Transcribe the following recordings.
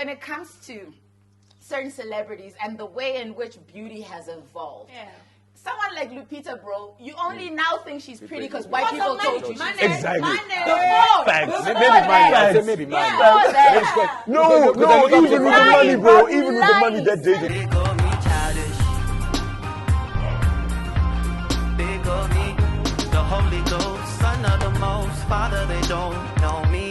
when it comes to certain celebrities and the way in which beauty has evolved. Yeah. Someone like Lupita, bro, you only now think she's pretty because white people told you she's pretty. Exactly. Facts. Maybe mine. Maybe mine. No, even with the money, bro. Even with the money that day. They call me childish. They call me the Holy Ghost, Son of the Most Father. They don't know me.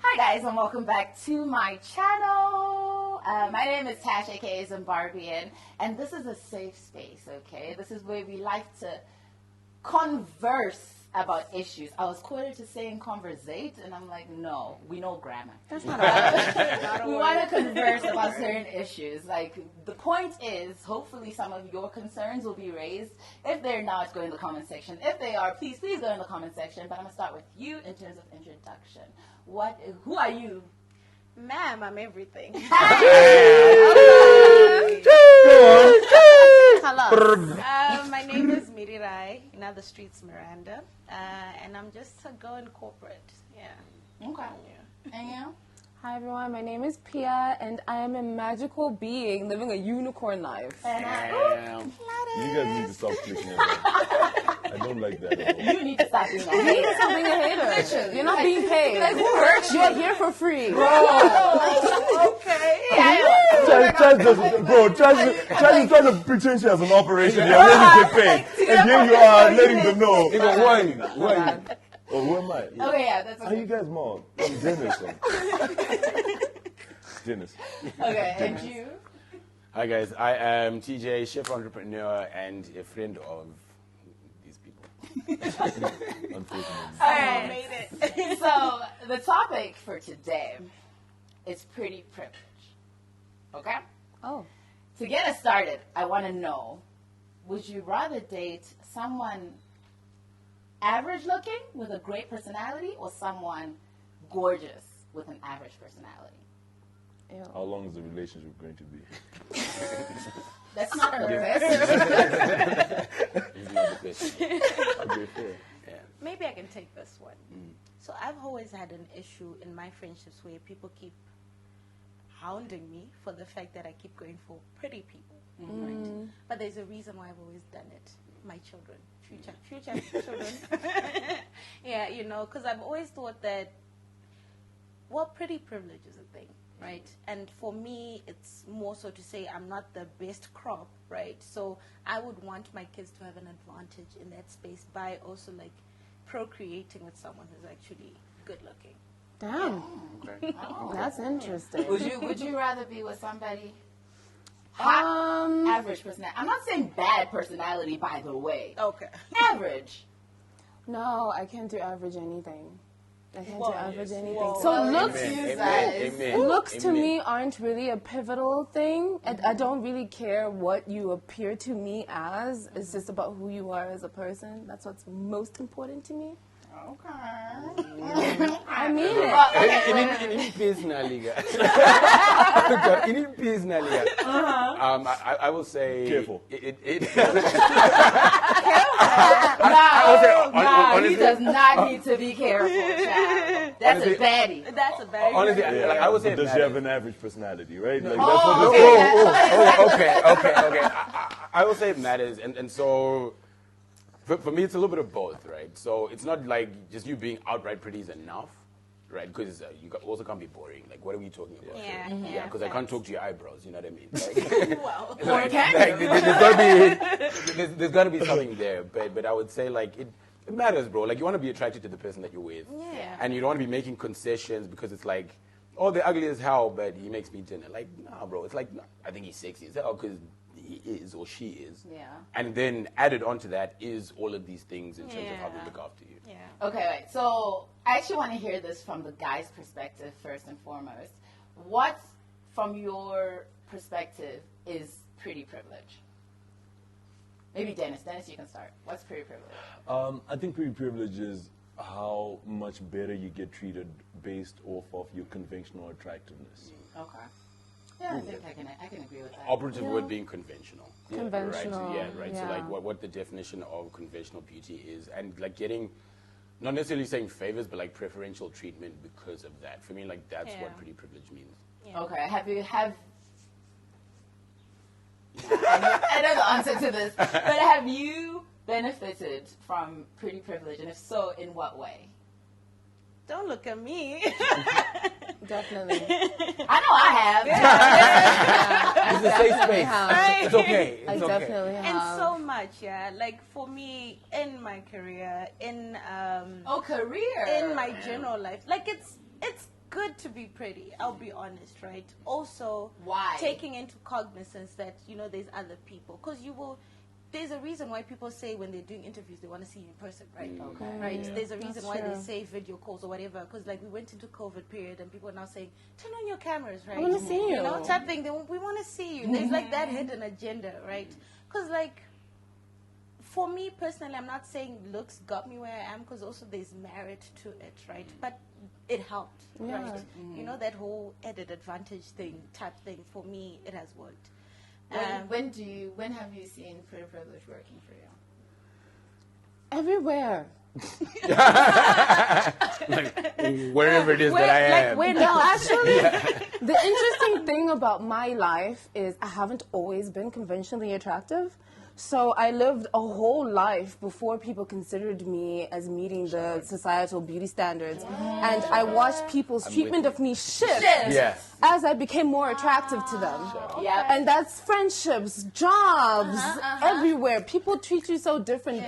Hi guys, and welcome back to my channel. My name is Tash, aka ZIMbarbieAN, and this is a safe space, okay? This is where we like to converse about issues. I was quoted to saying conversate, and I'm like, no, we know grammar. That's not a We want to converse about certain issues. Like, the point is, hopefully some of your concerns will be raised. If they're not, go in the comment section. If they are, please go in the comment section. But I'm going to start with you in terms of introduction. Who are you? Ma'am, I'm everything. Hello. My name is Mirirai, in other streets Miranda, and I'm just a going corporate. Yeah. Okay. Yeah. And you? Hi everyone, my name is Pia, and I am a magical being living a unicorn life. Damn. You guys need to stop clicking at that. I don't like that at all. You need to stop being a hater. Stop being a hater. You're not being paid. Like, who hurt you? You're here for free. Okay. Chaz is trying to pretend she has an operation here where you get paid. And here you are letting them know. Why? Oh, who am I? Okay, yeah, that's okay. How you guys mom? I'm Dennis. Dennis. Okay, and you? Hi guys, I am TJ, chef entrepreneur and a friend of these people. Unfortunately. All right. Made it. So the topic for today is pretty privilege. Okay? Oh. To get us started, I want to know, would you rather date someone average looking with a great personality or someone gorgeous with an average personality? Ew. How long is the relationship going to be? That's not a question. Okay, fair. Yeah. Maybe I can take this one. So I've always had an issue in my friendships where people keep hounding me for the fact that I keep going for pretty people. Right? But there's a reason why I've always done it. My children, future children. Yeah, you know, because I've always thought that, well, pretty privilege is a thing, right? And for me, it's more so to say I'm not the best crop, right? So I would want my kids to have an advantage in that space by also like procreating with someone who's actually good looking. Damn. Okay. That's interesting. Would you rather be with somebody average personality? I'm not saying bad personality, by the way. Okay. Average. No, I can't do average anything. I can't do average anything. Whoa. So Well, looks, Amen. looks to me aren't really a pivotal thing. I don't really care what you appear to me as. It's just about who you are as a person. That's what's most important to me. Okay. I mean it. In personally, I will say Careful. He does not need to be careful, child. That's a baddie. That's a very Honestly, good like, I would say Does she that have an average personality, right? Like, okay. I will say it matters, and so for me, it's a little bit of both, right? So it's not like just you being outright pretty is enough, right? Because you also can't be boring. Like, what are we talking about? Yeah. Because I can't talk to your eyebrows. You know what I mean? Like, Well, there's got to be something there, but I would say like it matters, bro. Like you want to be attracted to the person that you're with, and you don't want to be making concessions because it's like, oh, they're ugly as hell, but he makes me dinner. Like, nah, bro. It's like, nah, I think he's sexy as hell because he is or she is. Yeah. And then added onto that is all of these things in terms of how they look after you. yeah. Okay, right. So I actually want to hear this from the guy's perspective first and foremost. What, from your perspective, is pretty privilege? Maybe Dennis, you can start. What's pretty privilege? I think pretty privilege is how much better you get treated based off of your conventional attractiveness. Okay. Yeah, I think I can agree with that. Operative word being conventional. Conventional. Right? Right. So like what the definition of conventional beauty is, and like getting, not necessarily saying favors, but like preferential treatment because of that. For me, like that's what pretty privilege means. Yeah. Okay. I know the answer to this, but have you benefited from pretty privilege, and if so, in what way? Don't look at me. Definitely. I know I have. It's a safe space. have. It's okay. I It's okay. definitely have. And so much, yeah. Like for me, in my career, in Career. in my general life, like it's good to be pretty. I'll be honest, right? Also, Why? taking into cognizance that there's other people, because there's a reason why people say when they're doing interviews they want to see you in person, right? Okay. Right. Yeah. There's a reason That's why they true. say video calls or whatever. Because like we went into COVID period and people are now saying, turn on your cameras, right? I want to see you. You know, type thing. We want to see you. There's like that hidden agenda, right? Because like for me personally, I'm not saying looks got me where I am, because also there's merit to it, right? But it helped, Yeah. right? You know, that whole added advantage thing, type thing, for me, it has worked. When have you seen pretty privilege working for you? Everywhere. Wherever it is that I am. Like, no, actually, The interesting thing about my life is I haven't always been conventionally attractive. So I lived a whole life before people considered me as meeting the societal beauty standards. And I watched people's treatment of me shift Yeah. as I became more attractive to them. Yeah. And that's friendships, jobs, everywhere. People treat you so different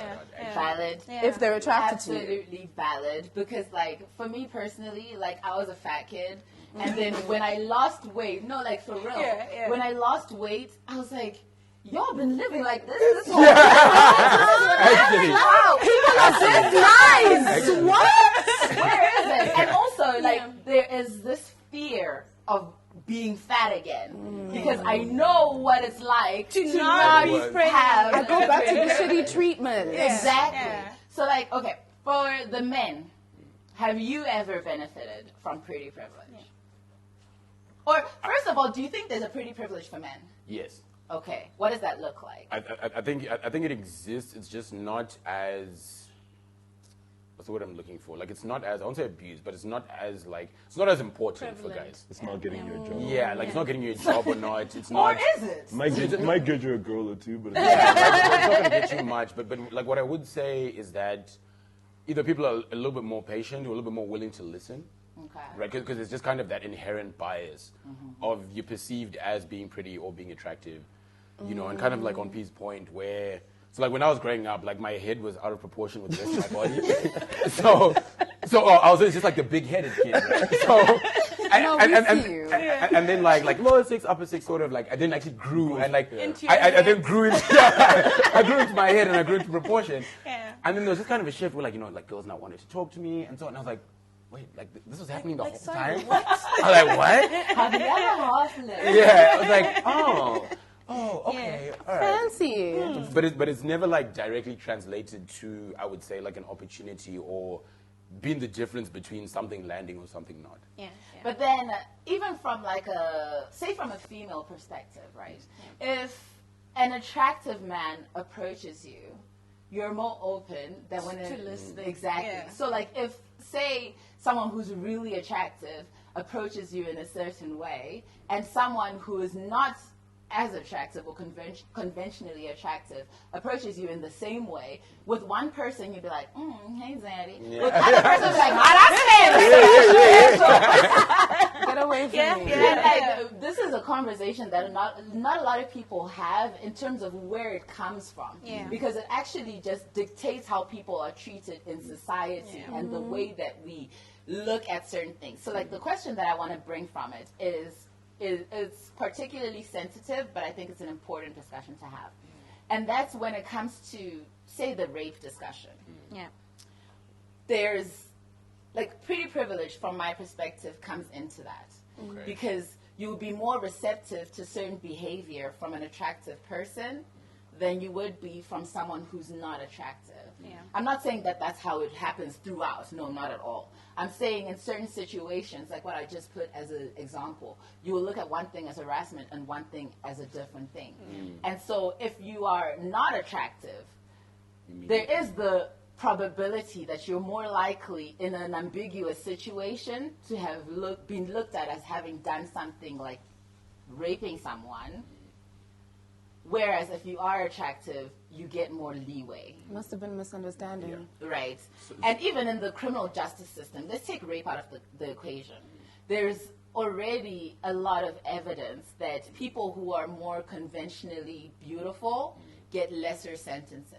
Valid. if they're attracted to you. Absolutely valid. Because like for me personally, like I was a fat kid, and then when I lost weight, no, like for real, when I lost weight, I was like, y'all been living like this whole time. Actually. Wow, people are this nice. What? Where is it? And also, like, there is this fear of being fat again, because I know what it's like to not be pretty. have. I go back to the shitty treatment. Exactly. Yeah. So, like, okay, for the men, have you ever benefited from pretty privilege? Or, first of all, do you think there's a pretty privilege for men? Yes. Okay, what does that look like? I think it exists. It's just not as, what's the word I'm looking for? Like it's not as, I won't say abused, but it's not as important for guys. It's not getting you a job. Yeah, like it's not getting you a job or not. It's not. Or is it? Might get you a girl or two, but Yeah, like, it's not gonna get you much. But like what I would say is that either people are a little bit more patient or a little bit more willing to listen. Okay. Right, because it's just kind of that inherent bias of you perceived as being pretty or being attractive, you know, and kind of like on P's point where, so like when I was growing up, like my head was out of proportion with the rest of my body. so I was just like the big-headed kid, right? So, and then like lower six, upper six, sort of like I didn't actually grew and like I then grew into I grew into my head and I grew into proportion. Yeah. And then there was this kind of a shift where like like girls now wanted to talk to me and so on. And I was like, wait, like this was happening the whole time? I was like, what? Have you ever hustling? Yeah, I was like, oh, okay, all right. Fancy. But it's never like directly translated to, I would say, like an opportunity or being the difference between something landing or something not. Yeah. But then, even from like from a female perspective, right? If an attractive man approaches you, you're more open than when to listening. Exactly. Yeah. So like if, say, someone who's really attractive approaches you in a certain way, and someone who is not as attractive or conventionally attractive approaches you in the same way, with one person you'd be like, hey Zaddy. Yeah. With other person you'd be like, Get away from me. And like, this is a conversation that not a lot of people have in terms of where it comes from. Yeah. Because it actually just dictates how people are treated in society and the way that we look at certain things. So like the question that I want to bring from it is it's particularly sensitive, but I think it's an important discussion to have. And that's when it comes to, say, the rape discussion. Yeah. There's, like, pretty privilege from my perspective comes into that. Okay. Because you would be more receptive to certain behavior from an attractive person than you would be from someone who's not attractive. Yeah. I'm not saying that that's how it happens throughout. No, not at all. I'm saying in certain situations, like what I just put as an example, you will look at one thing as harassment and one thing as a different thing. And so if you are not attractive, there is the probability that you're more likely in an ambiguous situation to have been looked at as having done something like raping someone. Whereas if you are attractive, you get more leeway. Must have been a misunderstanding. Right. And even in the criminal justice system, let's take rape out of the equation. There's already a lot of evidence that people who are more conventionally beautiful get lesser sentences.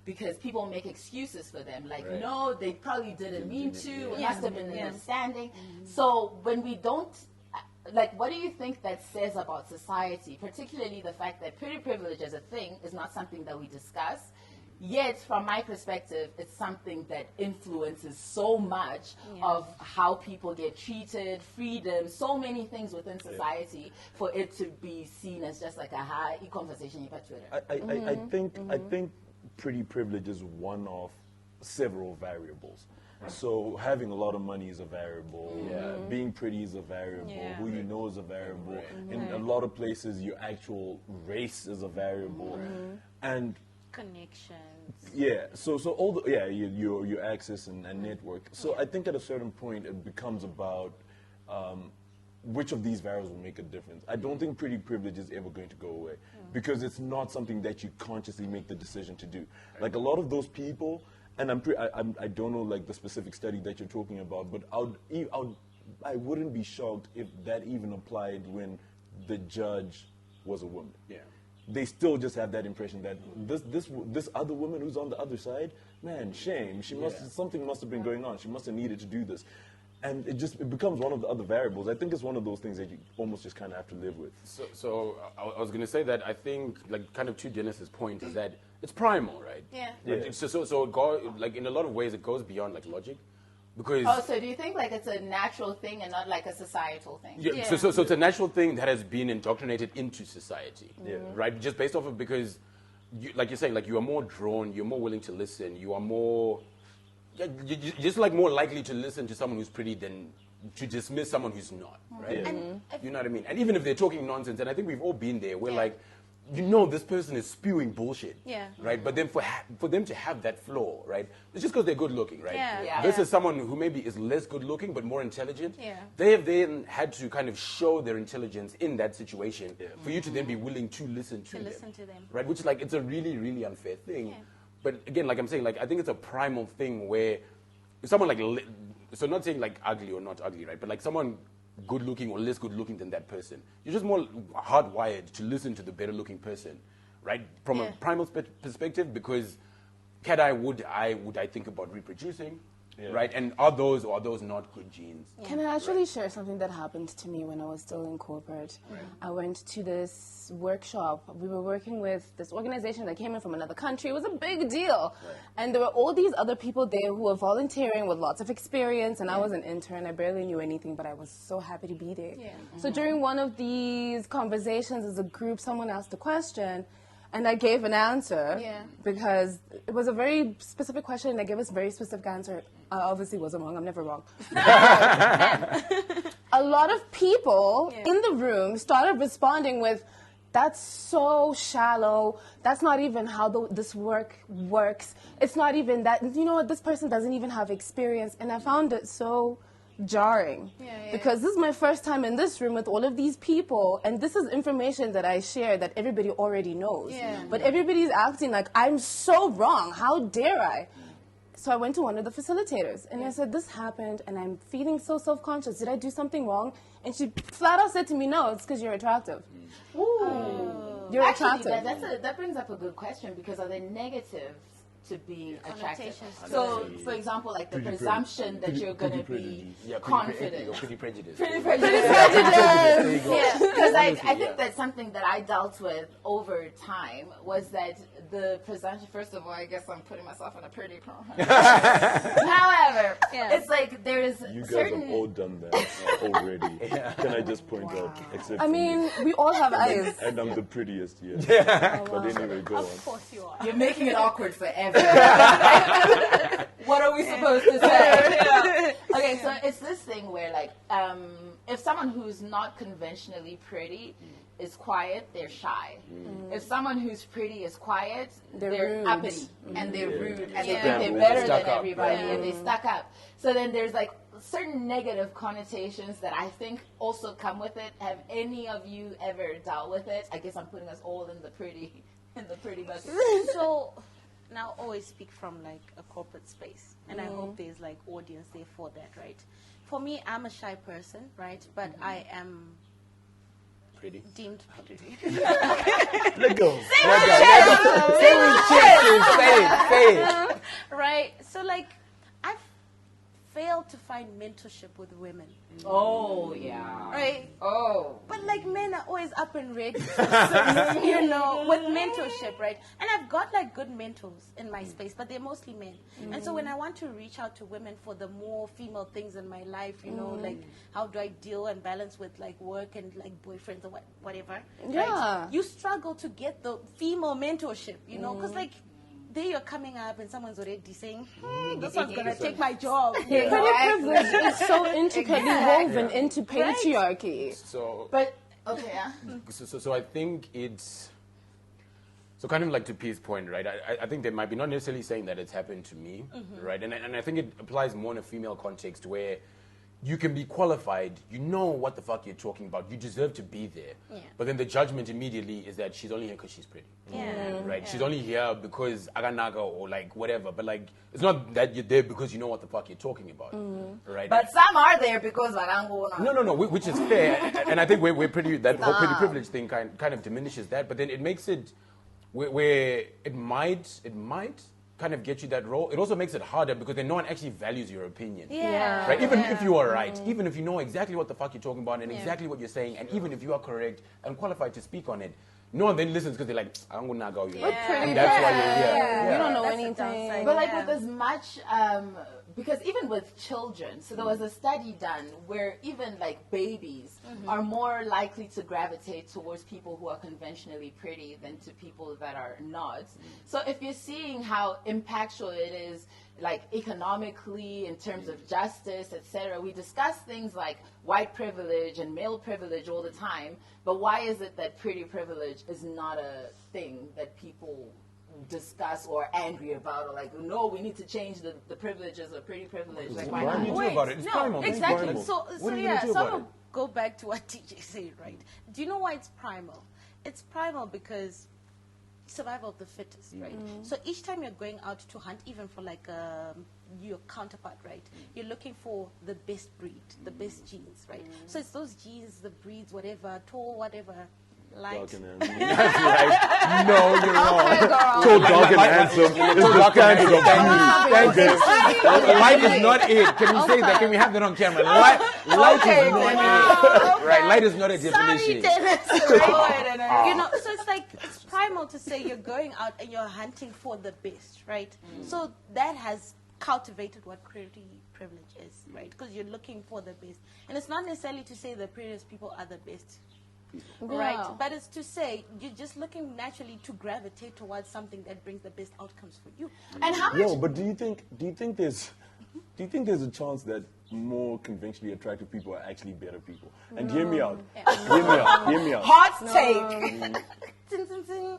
Because people make excuses for them, like, no, they probably didn't mean to, it must have been an understanding. So when we don't, like, what do you think that says about society, particularly the fact that pretty privilege as a thing is not something that we discuss, yet from my perspective, it's something that influences so much of how people get treated, freedom, so many things within society for it to be seen as just like a high conversation on Twitter. I think pretty privilege is one of several variables. So having a lot of money is a variable. Being pretty is a variable. Who you know is a variable. In a lot of places, your actual race is a variable. And connections. So all the your access and network. So I think at a certain point it becomes about which of these variables will make a difference. I don't think pretty privilege is ever going to go away because it's not something that you consciously make the decision to do. Like a lot of those people, and I don't know like the specific study that you're talking about, but I wouldn't be shocked if that even applied when the judge was a woman. They still just have that impression that this other woman who's on the other side, man, shame. Something must have been going on. She must have needed to do this. And it becomes one of the other variables. I think it's one of those things that you almost just kind of have to live with. So I was going to say that I think, like, kind of to Dennis's point is that it's primal, right? So it goes, like, in a lot of ways, it goes beyond, like, logic. Because so do you think, like, it's a natural thing and not, like, a societal thing? So it's a natural thing that has been indoctrinated into society, right? Just based off of, because, like you're saying, like, you are more drawn, you're more willing to listen, you are more... you're just like more likely to listen to someone who's pretty than to dismiss someone who's not, right? You know what I mean? And even if they're talking nonsense, and I think we've all been there, we're like, this person is spewing bullshit, right? But then for them to have that flaw, right? It's just because they're good looking, right? Versus someone who maybe is less good looking but more intelligent. They have then had to kind of show their intelligence in that situation for you to then be willing to listen to them, right? Which is like, it's a really, really unfair thing. But again, like I'm saying, like I think it's a primal thing where someone like, so not saying like ugly or not ugly, right? But like someone good looking or less good looking than that person, you're just more hardwired to listen to the better looking person, right? From a primal perspective, because would I think about reproducing, right? And are those not good genes? Can I actually share something that happened to me when I was still in corporate? I went to this workshop. We were working with this organization that came in from another country. It was a big deal. And there were all these other people there who were volunteering with lots of experience, and I was an intern. I barely knew anything, but I was so happy to be there. So during one of these conversations as a group, someone asked a question, and I gave an answer because it was a very specific question, and I gave a very specific answer. I obviously wasn't wrong. I'm never wrong. A lot of people in the room started responding with, that's so shallow. That's not even how this work works. It's not even that. You know what? This person doesn't even have experience. And I found it so jarring because this is my first time in this room with all of these people, and this is information that I share that everybody already knows, but everybody's acting like I'm so wrong. How dare I? So I went to one of the facilitators and I said, this happened and I'm feeling so self-conscious. Did I do something wrong? And she flat out said to me, no, it's because you're attractive. You're attractive. That brings up a good question, because are there negatives to being attractive? So, for example, like the presumption that you're going to be confident. Pretty prejudiced. Because I think that's something that I dealt with over time, was that the presumption, first of all, I guess I'm putting myself in a pretty However, it's like there's you guys have all done that already. Can I just point out? Except I mean, we all have eyes. And I'm the prettiest, But anyway, go on. Of course you are. You're making it awkward for everyone. what are we supposed to say? Okay, so it's this thing where like if someone who's not conventionally pretty is quiet, they're shy. If someone who's pretty is quiet, they're rude. uppity and they're rude and they think Yeah. they're better Stuck than up. everybody and they stuck up. So then there's like certain negative connotations that I think also come with it. Have any of you ever dealt with it? I guess I'm putting us all in the pretty bucket. So now always speak from like a corporate space, and I hope there's like audience there for that, right? For me, I'm a shy person, right? But I am Pretty. deemed pretty. Let go. Say it. Right? So like I've failed to find mentorship with women. Oh yeah. Right? Oh. But like men are always up and ready, you know, with mentorship, right? And I've got like good mentors in my space, but they're mostly men. And so when I want to reach out to women for the more female things in my life, you know, like how do I deal and balance with like work and like boyfriends or whatever, Yeah. right? You struggle to get the female mentorship, you know, because like there you're coming up and someone's already saying, this one's gonna take my job. You know? Pretty privilege is so intricately woven into Right. patriarchy. So, But okay, yeah. so I think it's so kind of like to P's point, right? I think they might be not necessarily saying that it's happened to me, right? And I think it applies more in a female context where you can be qualified, you know what the fuck you're talking about, you deserve to be there. Yeah. But then the judgment immediately is that she's only here because she's pretty. Yeah. Right? She's only here because aganaga or like whatever. But like, it's not that you're there because you know what the fuck you're talking about. Right? But some are there because Varango. No, which is fair. And I think we're pretty, that whole pretty privilege thing kind of diminishes that. But then it makes it where it might kind of get you that role. It also makes it harder because then no one actually values your opinion. Yeah. Right? Even if you are right, even if you know exactly what the fuck you're talking about and exactly what you're saying, and even if you are correct and qualified to speak on it, no one then listens because they're like, I'm going to go you. And that's why you're here. You don't know That's the anything. downside. But like with as much, because even with children, so there was a study done where even like babies are more likely to gravitate towards people who are conventionally pretty than to people that are not. So if you're seeing how impactful it is, like economically, in terms of justice, etc., we discuss things like white privilege and male privilege all the time, but why is it that pretty privilege is not a thing that people discuss or angry about, or like, no, we need to change the privileges of pretty privilege? Like, why Why not? do you do about it? It's primal. It's Exactly. primal. So What are you yeah, gonna do so I'm about gonna go back to what TJ said, right? Do you know why it's primal? It's primal because survival of the fittest, right? So each time you're going out to hunt, even for like your counterpart, right? You're looking for the best breed, the best genes, right? So it's those genes, the breeds, whatever, tall, whatever, light. Dark and handsome. That's right. No, you're wrong. Girl. Tall, dark, and handsome. It's the standard of Thank beauty. you. Light is not it. Can we say that? Can we have that on camera? Light is not it. Right, light is not a definition. You know, so it's like it's primal to say you're going out and you're hunting for the best, right? So that has cultivated what pretty privilege is, right? Because you're looking for the best, and it's not necessarily to say the prettiest people are the best, right? Yeah. But it's to say you're just looking naturally to gravitate towards something that brings the best outcomes for you. And how much? Yo, but do you think there's a chance that more conventionally attractive people are actually better people? And hear me out. Hear me out. Hot take. Zing, zing, zing.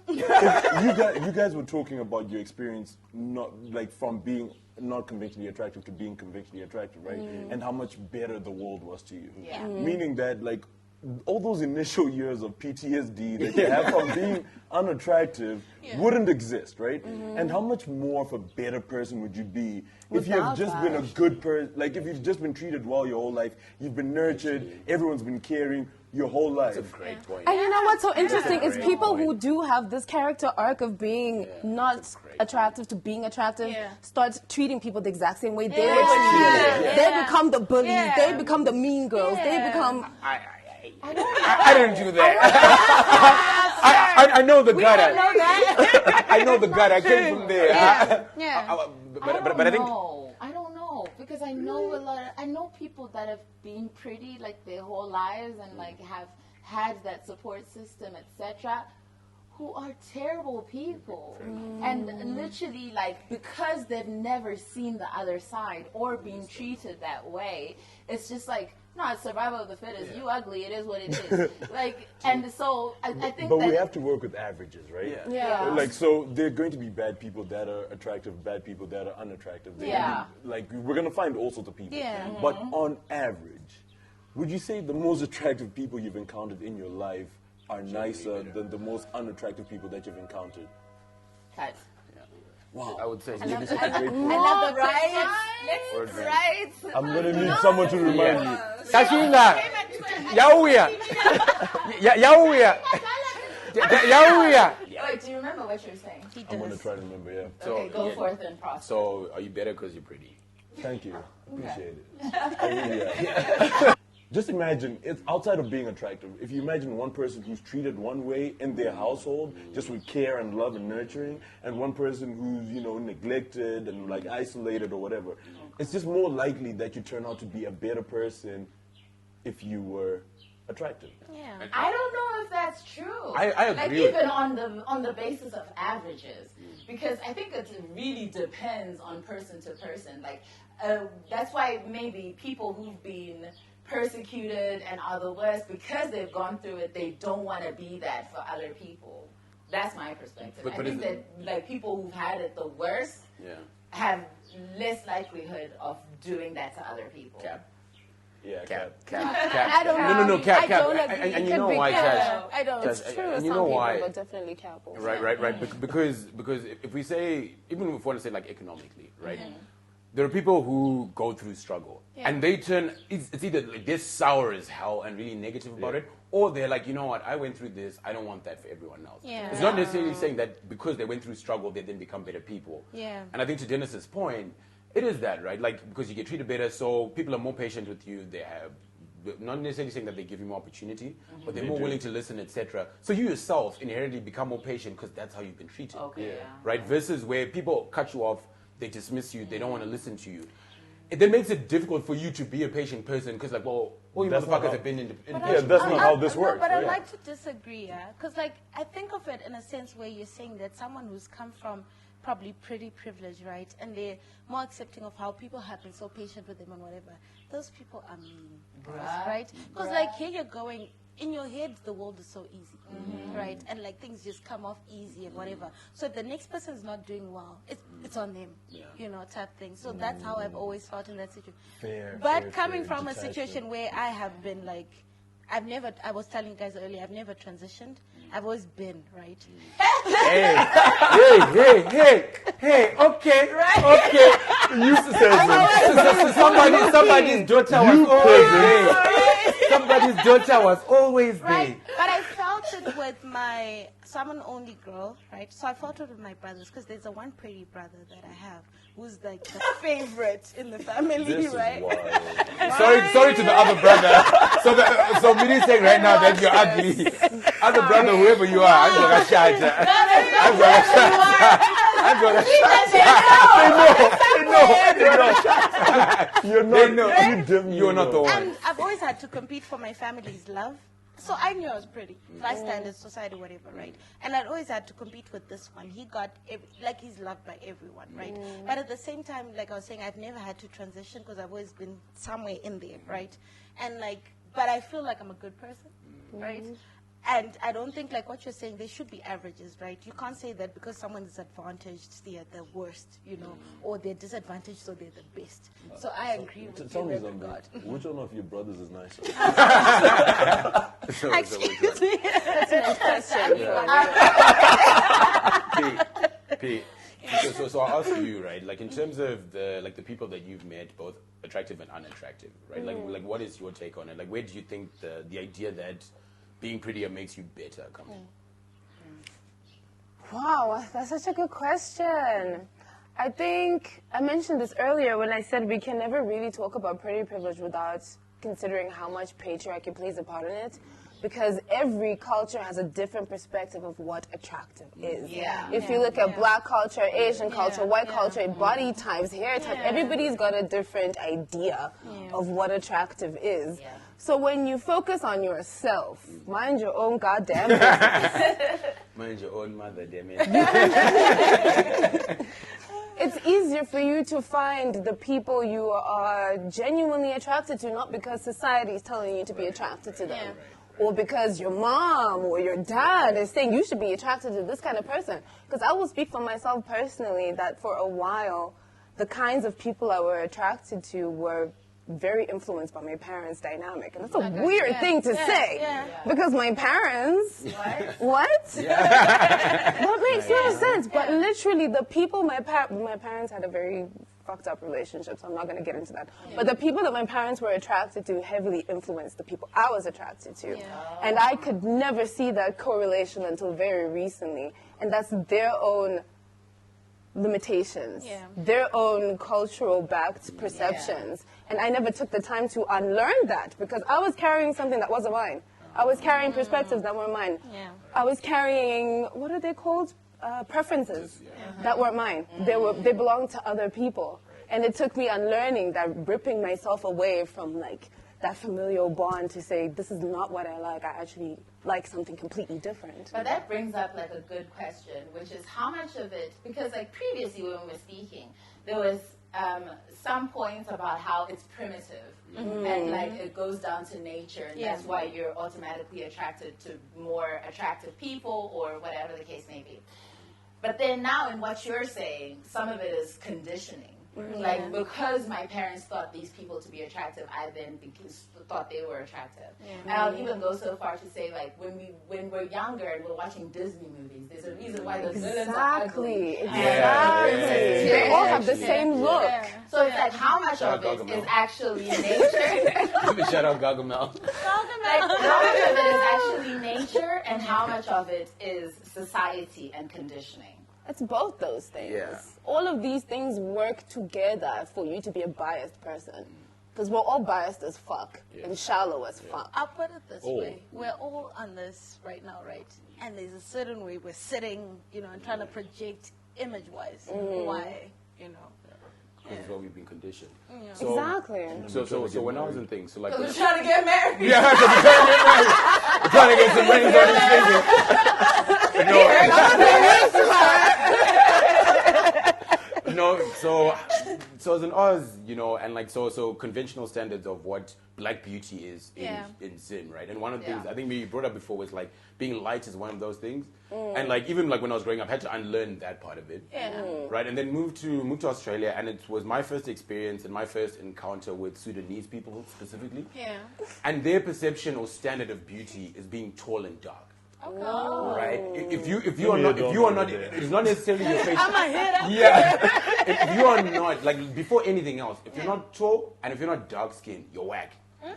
You guys were talking about your experience, not like from being not conventionally attractive to being conventionally attractive, right? And how much better the world was to you. Yeah. Meaning that like all those initial years of PTSD that you have from being unattractive wouldn't exist, right? And how much more of a better person would you be if you have Without just been a good person, like if you've just been treated well your whole life, you've been nurtured, everyone's been caring your whole life. That's a great point. And you know what's so interesting is great people who point. do have this character arc of being not great attractive to being attractive Yeah. start treating people the exact same way they were Yeah. treated. Yeah. They become the bullies. Yeah. They become the mean girls. They Yeah. become... I didn't do that. I know the gut. I know the gut. I came from there. Yeah. But I think I don't know because I know I know people that have been pretty like their whole lives and like have had that support system, etc., who are terrible people. And literally, like, because they've never seen the other side or been treated that way, it's just like, no, it's survival of the fittest. You ugly, it is what it is. Like, and so I think But that we have to work with averages, right? Yeah. Like, so there are going to be bad people that are attractive, bad people that are unattractive. Like, we're going to find all sorts of people. Yeah. But on average, would you say the most attractive people you've encountered in your life are nicer than the most unattractive people that you've encountered? Cut. Wow. I would say. I love the Right. I'm going to need someone to remind me. Kashinga. Yauya. Yauya. Yauya. Wait, do you remember what you're saying? He I'm going to does. try to remember, yeah. Okay, go forth and prosper. So, are you better because you're pretty? Thank you. Appreciate it. I really am. Just imagine, it's outside of being attractive. If you imagine one person who's treated one way in their household, just with care and love and nurturing, and one person who's, you know, neglected and like isolated or whatever, it's just more likely that you turn out to be a better person if you were attractive. Yeah. I don't know if that's true. I agree Like, with even on the basis of averages, because I think it really depends on person to person. Like, that's why maybe people who've been persecuted and are the worst, because they've gone through it, they don't want to be that for other people. That's my perspective. But I think that, like, people who've had it the worst have less likelihood of doing that to other people. Cap. Yeah, Cap. I don't know. No, Cap. I don't agree. And It you could know be why, Cap. Cash? I don't. It's Cash, true. and Some you know people, why? but definitely Cap also. Right. Because if we say, even if we want to say like economically, right? There are people who go through struggle, and they turn. It's either like they're sour as hell and really negative about it, or they're like, you know what? I went through this. I don't want that for everyone else. Yeah. It's not necessarily saying that because they went through struggle, they then become better people. Yeah. And I think to Dennis's point, it is that, right? Like, because you get treated better, so people are more patient with you. They have. Not necessarily saying that they give you more opportunity, but they're more willing to listen, etc. So you yourself inherently become more patient because that's how you've been treated. Okay. Right? Versus where people cut you off, they dismiss you, they don't want to listen to you. It then makes it difficult for you to be a patient person because, like, well, all you That's not motherfuckers how- have been in Yeah, that's not how this works. But I yeah. like to disagree, because like I think of it in a sense where you're saying that someone who's come from probably pretty privileged, right, and they're more accepting of how people have been so patient with them and whatever. Those people are mean, right? Because like here you're going. In your head, the world is so easy, right? And like things just come off easy and whatever. So if the next person's not doing well, it's on them, you know, type thing. So that's how I've always felt in that situation. Fair, But fair, coming fair. from a Detachment. situation where I have been like, I was telling you guys earlier, I've never transitioned. I've always been, right? Hey, okay. Okay. You used to say something. Somebody's daughter was always there. Somebody's daughter was always there. Right. But I felt it with so I'm an only girl, right? So I felt it with my brothers because there's a one pretty brother that I have who's like the favorite in the family, This is right? wild. Sorry to the other brother. So Minnie saying right now that you're ugly. Other brother, whoever you are, I'm gonna shout. I'm gonna shout. You're not. You're not the one. And I've always had to compete for my family's love. So I knew I was pretty. By standards, society, whatever, right? And I'd always had to compete with this one. He got, he's loved by everyone, right? But at the same time, like I was saying, I've never had to transition because I've always been somewhere in there, right? And but I feel like I'm a good person, right? And I don't think, like what you're saying, there should be averages, right? You can't say that because someone is advantaged, they're the worst, you know, or they're disadvantaged, so they're the best. So I agree with Tell you me in that something. regard. Which one of your brothers is nicer? Excuse me. P. So I'll ask you, right? Like in terms of the people that you've met, both attractive and unattractive, right? Like what is your take on it? Like where do you think the idea that being prettier makes you better comes in? Wow, that's such a good question. I think I mentioned this earlier when I said we can never really talk about pretty privilege without considering how much patriarchy plays a part in it, because every culture has a different perspective of what attractive is. Yeah. If you look at black culture, Asian culture, white culture, body types, hair type, everybody's got a different idea of what attractive is. So when you focus on yourself, mind your own goddamn business. Mind your own mother, damn it. It's easier for you to find the people you are genuinely attracted to, not because society is telling you to be attracted to them. Or because your mom or your dad is saying you should be attracted to this kind of person. Because I will speak for myself personally that for a while, the kinds of people I were attracted to were very influenced by my parents' dynamic. And that's a weird thing to say. Because my parents... What? That makes no sense. But literally, the people my parents had a very fucked up relationship, so I'm not going to get into that. But the people that my parents were attracted to heavily influenced the people I was attracted to. And I could never see that correlation until very recently. And that's their own limitations, their own cultural-backed perceptions. And I never took the time to unlearn that because I was carrying something that wasn't mine. I was carrying perspectives that weren't mine. I was carrying, what are they called? Preferences that weren't mine. They belonged to other people. And it took me unlearning that, ripping myself away from like that familial bond to say, this is not what I like. I actually like something completely different. But that brings up like a good question, which is how much of it, because like previously when we were speaking, there was some points about how it's primitive and like it goes down to nature and that's why you're automatically attracted to more attractive people or whatever the case may be. But then now in what you're saying, some of it is conditioning. Like, because my parents thought these people to be attractive, I then thought they were attractive. And I'll even go so far to say, like, when we're younger and we're watching Disney movies, there's a reason why the villains are ugly. Exactly. They all have the same look. So it's like, how much of it is actually nature? Shout out Gargamel. Like, how much of it is actually nature and how much of it is society and conditioning? It's both those things. Yeah. All of these things work together for you to be a biased person. Because we're all biased as fuck and shallow as fuck. I'll put it this way. We're all on this right now, right? And there's a certain way we're sitting, you know, and trying to project image-wise why, you know. This is what we've been conditioned. Exactly. So when I was in things, so like... We're trying to get married. Yeah, because we're trying to get married. We're trying to get some rings on his finger. No, so as in Oz, you know, and like so conventional standards of what black beauty is in Zim, right? And one of the things I think we brought up before was like being light is one of those things. And like even like when I was growing up, I had to unlearn that part of it. Right? And then moved to Australia, and it was my first experience and my first encounter with Sudanese people specifically. And their perception or standard of beauty is being tall and dark. Right? If you are not, it's not necessarily your face. I'm a hitter. Yeah. If you are not, like, before anything else, if you're not tall and if you're not dark skinned, you're whack.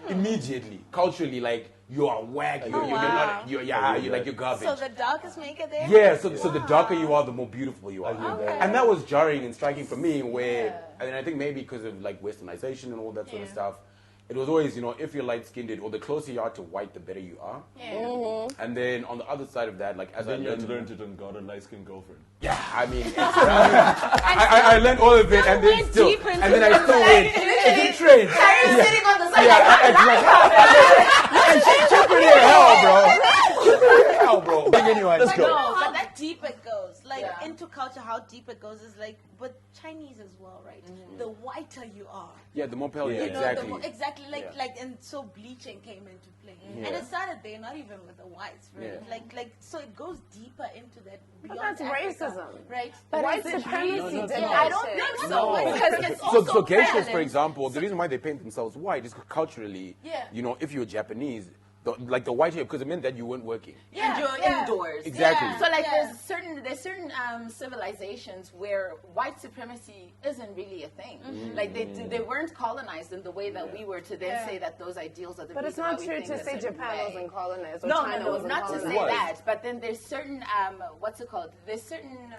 Immediately, culturally, like, you are whack. You're garbage. So the darkest maker there? Yeah, so the darker you are, the more beautiful you are. And that was jarring and striking for me, where, and I think maybe because of, like, westernization and all that sort of stuff, it was always, you know, if you're light-skinned, or the closer you are to white, the better you are. And then on the other side of that, like, as then you learned it and got a light-skinned girlfriend. Yeah, I mean, I learned all of it, and then still, and then I still went. It's a trade. You're sitting on the side. And she's pretty as hell, bro. She's pretty as hell, bro. Anyway, let's go. No, but that deep it goes. Like, into culture, how deep it goes is like, but Chinese as well, right? The whiter you are. Yeah, the more pale, You know, exactly. exactly, like, and so bleaching came into play. And it started there, not even with the whites, right? Like, so it goes deeper into that. But that's racism. Right? But white supremacy did I don't think so. Because it's So also geishas, for parallel. example, the reason why they paint themselves white is culturally, you know, if you're Japanese, the white hair, because it meant that you weren't working. And you're indoors. Exactly. So like there's certain civilizations where white supremacy isn't really a thing. Like they weren't colonized in the way that we were to then say that those ideals are the But it's reason not why we true think to a say certain Japan way. wasn't colonized or No, China wasn't not to colonized. say that. But then there's certain what's it called? There's certain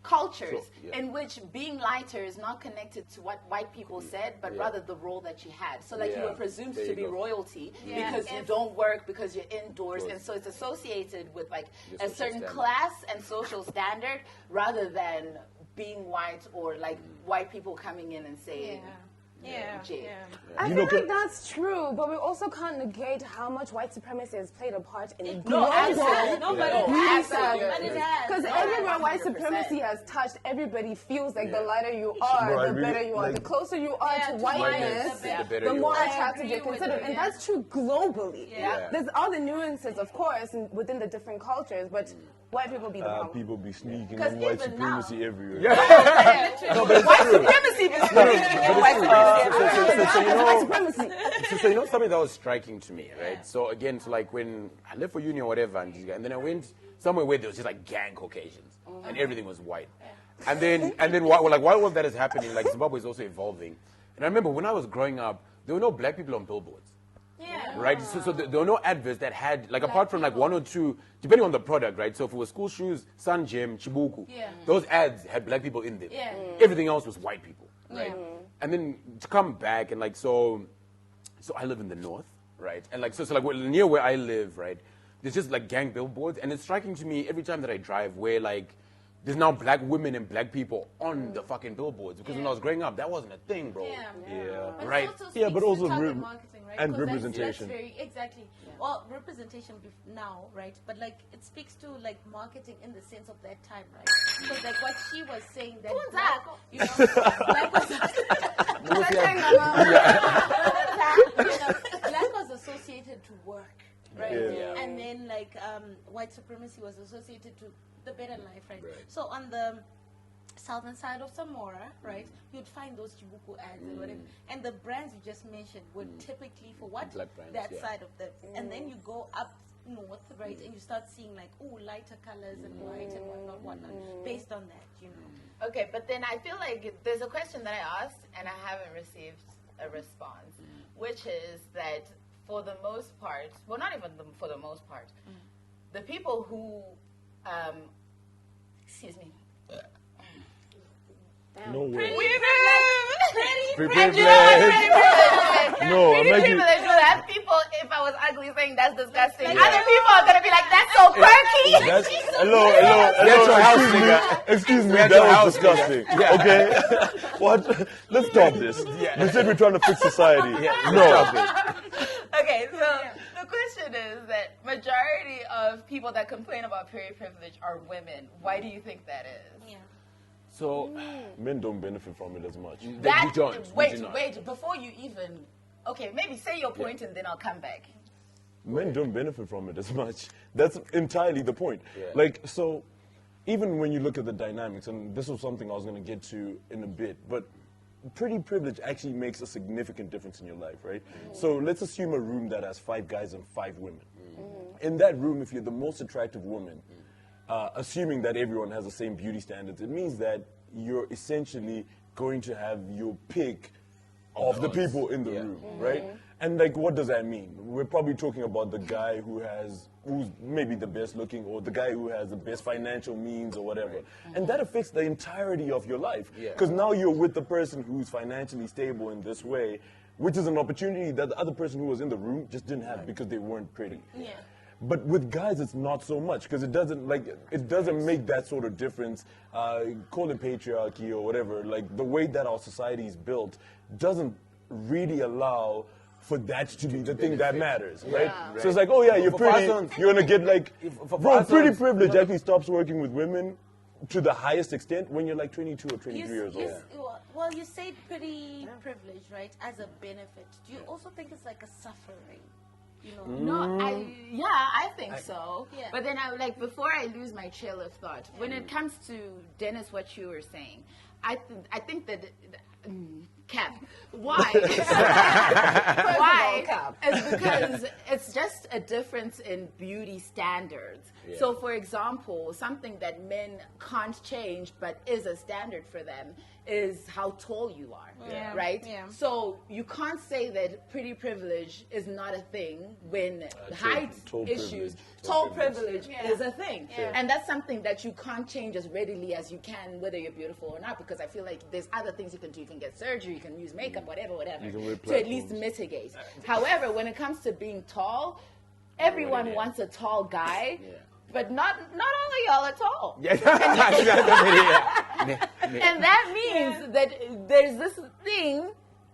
cultures in which being lighter is not connected to what white people said, but rather the role that you had. So like you were presumed to be royalty because you don't work, because you're indoors, and so it's associated with like a certain class and social standard rather than being white or like white people coming in and saying I You feel know, like that's true, but we also can't negate how much white supremacy has played a part in No, absolutely. beauty standards. Absolutely. Because everywhere white supremacy has touched, everybody feels like the lighter you are, Bro, I the really- better you are. like- The closer you are to whiteness, the better the you more are. attractive you're considered. And that's true globally. Yeah. There's other nuances, of course, within the different cultures, but white people be the problem. People be sneaking 'Cause in white even now- supremacy everywhere. No, but it's true. Supremacy is speaking in white supremacy. So, you know, White supremacy. so you know something that was striking to me, right? So again, so like when I left for uni or whatever, and then I went somewhere where there was just like gang Caucasians, and everything was white. And then while all that is happening, like Zimbabwe is also evolving. And I remember when I was growing up, there were no black people on billboards. Right, so there were no adverts that had, like, apart from like one or two, depending on the product, right? So if it was school shoes, Sun Gym, Chibuku, those ads had black people in them. Everything else was white people, right? And then to come back and like, so I live in the north, right? And like, so like near where I live, right? There's just like gang billboards, and it's striking to me every time that I drive where like, there's now black women and black people on the fucking billboards, because when I was growing up, that wasn't a thing, bro. But Right. it also Yeah, but speaks to also target marketing, right? and 'Cause that's representation. very, exactly. Well, representation now, right? But like it speaks to like marketing in the sense of that time, right? Because like what she was saying that black, you know, black was associated to work, right? Yeah. And then like white supremacy was associated to the better life, right? So on the southern side of Samora, right, you'd find those Chibuku ads and whatever. And the brands you just mentioned were typically for what? Black brands, that yeah. side of the and then you go up north, right, and you start seeing like, oh, lighter colors and white and whatnot, based on that, you know. Okay, but then I feel like there's a question that I asked and I haven't received a response, which is that for the most part, well, not even for the most part, the people who, excuse me, No way. privilege. No, I'm Pretty making. privilege will have people, if I was ugly, saying that's disgusting. Other people are going to be like, that's so quirky. That's, hello. Excuse me, at that your was house, disgusting. Okay, what? Let's stop this. We said we're trying to fix society. No. Okay, so the question is that majority of people that complain about period privilege are women. Why do you think that is? Yeah. So Men don't benefit from it as much. we don't. We do not. Wait, before you even, okay, maybe say your point and then I'll come back. Men don't benefit from it as much. That's entirely the point. Yeah. Like, so, even when you look at the dynamics, and this was something I was going to get to in a bit, but pretty privilege actually makes a significant difference in your life, right? So let's assume a room that has 5 guys and 5 women. In that room, if you're the most attractive woman, assuming that everyone has the same beauty standards, it means that you're essentially going to have your pick of the people in the room, right? And like, what does that mean? We're probably talking about the guy who's maybe the best looking, or the guy who has the best financial means or whatever. And that affects the entirety of your life. Because now you're with the person who's financially stable in this way, which is an opportunity that the other person who was in the room just didn't have because they weren't pretty. But with guys, it's not so much, because it doesn't make that sort of difference. Call it patriarchy or whatever. Like, the way that our society is built doesn't really allow for that to be the thing that matters, right? So it's like, oh yeah, you're For pretty, persons- you're gonna get like, for bro, pretty persons- privilege actually stops working with women to the highest extent when you're like 22 or 23 years old. Well, you say pretty privilege, right, as a benefit. Do you also think it's like a suffering? You know? No, I think so. Yeah. But then before I lose my trail of thought, when it comes to Dennis, what you were saying, I think that Cap. Why? Why? It's because it's just a difference in beauty standards. So, for example, something that men can't change but is a standard for them is how tall you are, right? So you can't say that pretty privilege is not a thing when height issues, tall privilege is a thing. And that's something that you can't change as readily as you can, whether you're beautiful or not, because I feel like there's other things you can do. You can get surgery, you can use makeup, whatever, to at least mitigate. However, when it comes to being tall, everyone wants a tall guy. But not all of y'all are tall. And that means that there's this thing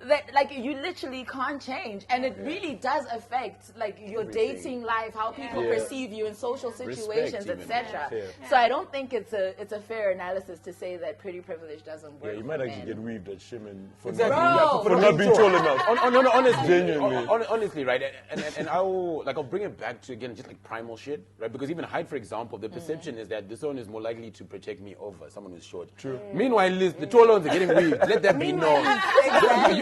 that like you literally can't change, and it really does affect like your dating life, how people perceive you in social situations, etc. So I don't think it's a fair analysis to say that pretty privilege doesn't work. Yeah, you might actually get weaved at Shimon for for not being tall enough. No, honestly, Genuinely. honestly, right? And I'll bring it back to again just like primal shit, right? Because even height, for example, the perception is that this one is more likely to protect me over someone who's short. True. Meanwhile, Liz, the tall ones are getting weaved. Let that be known.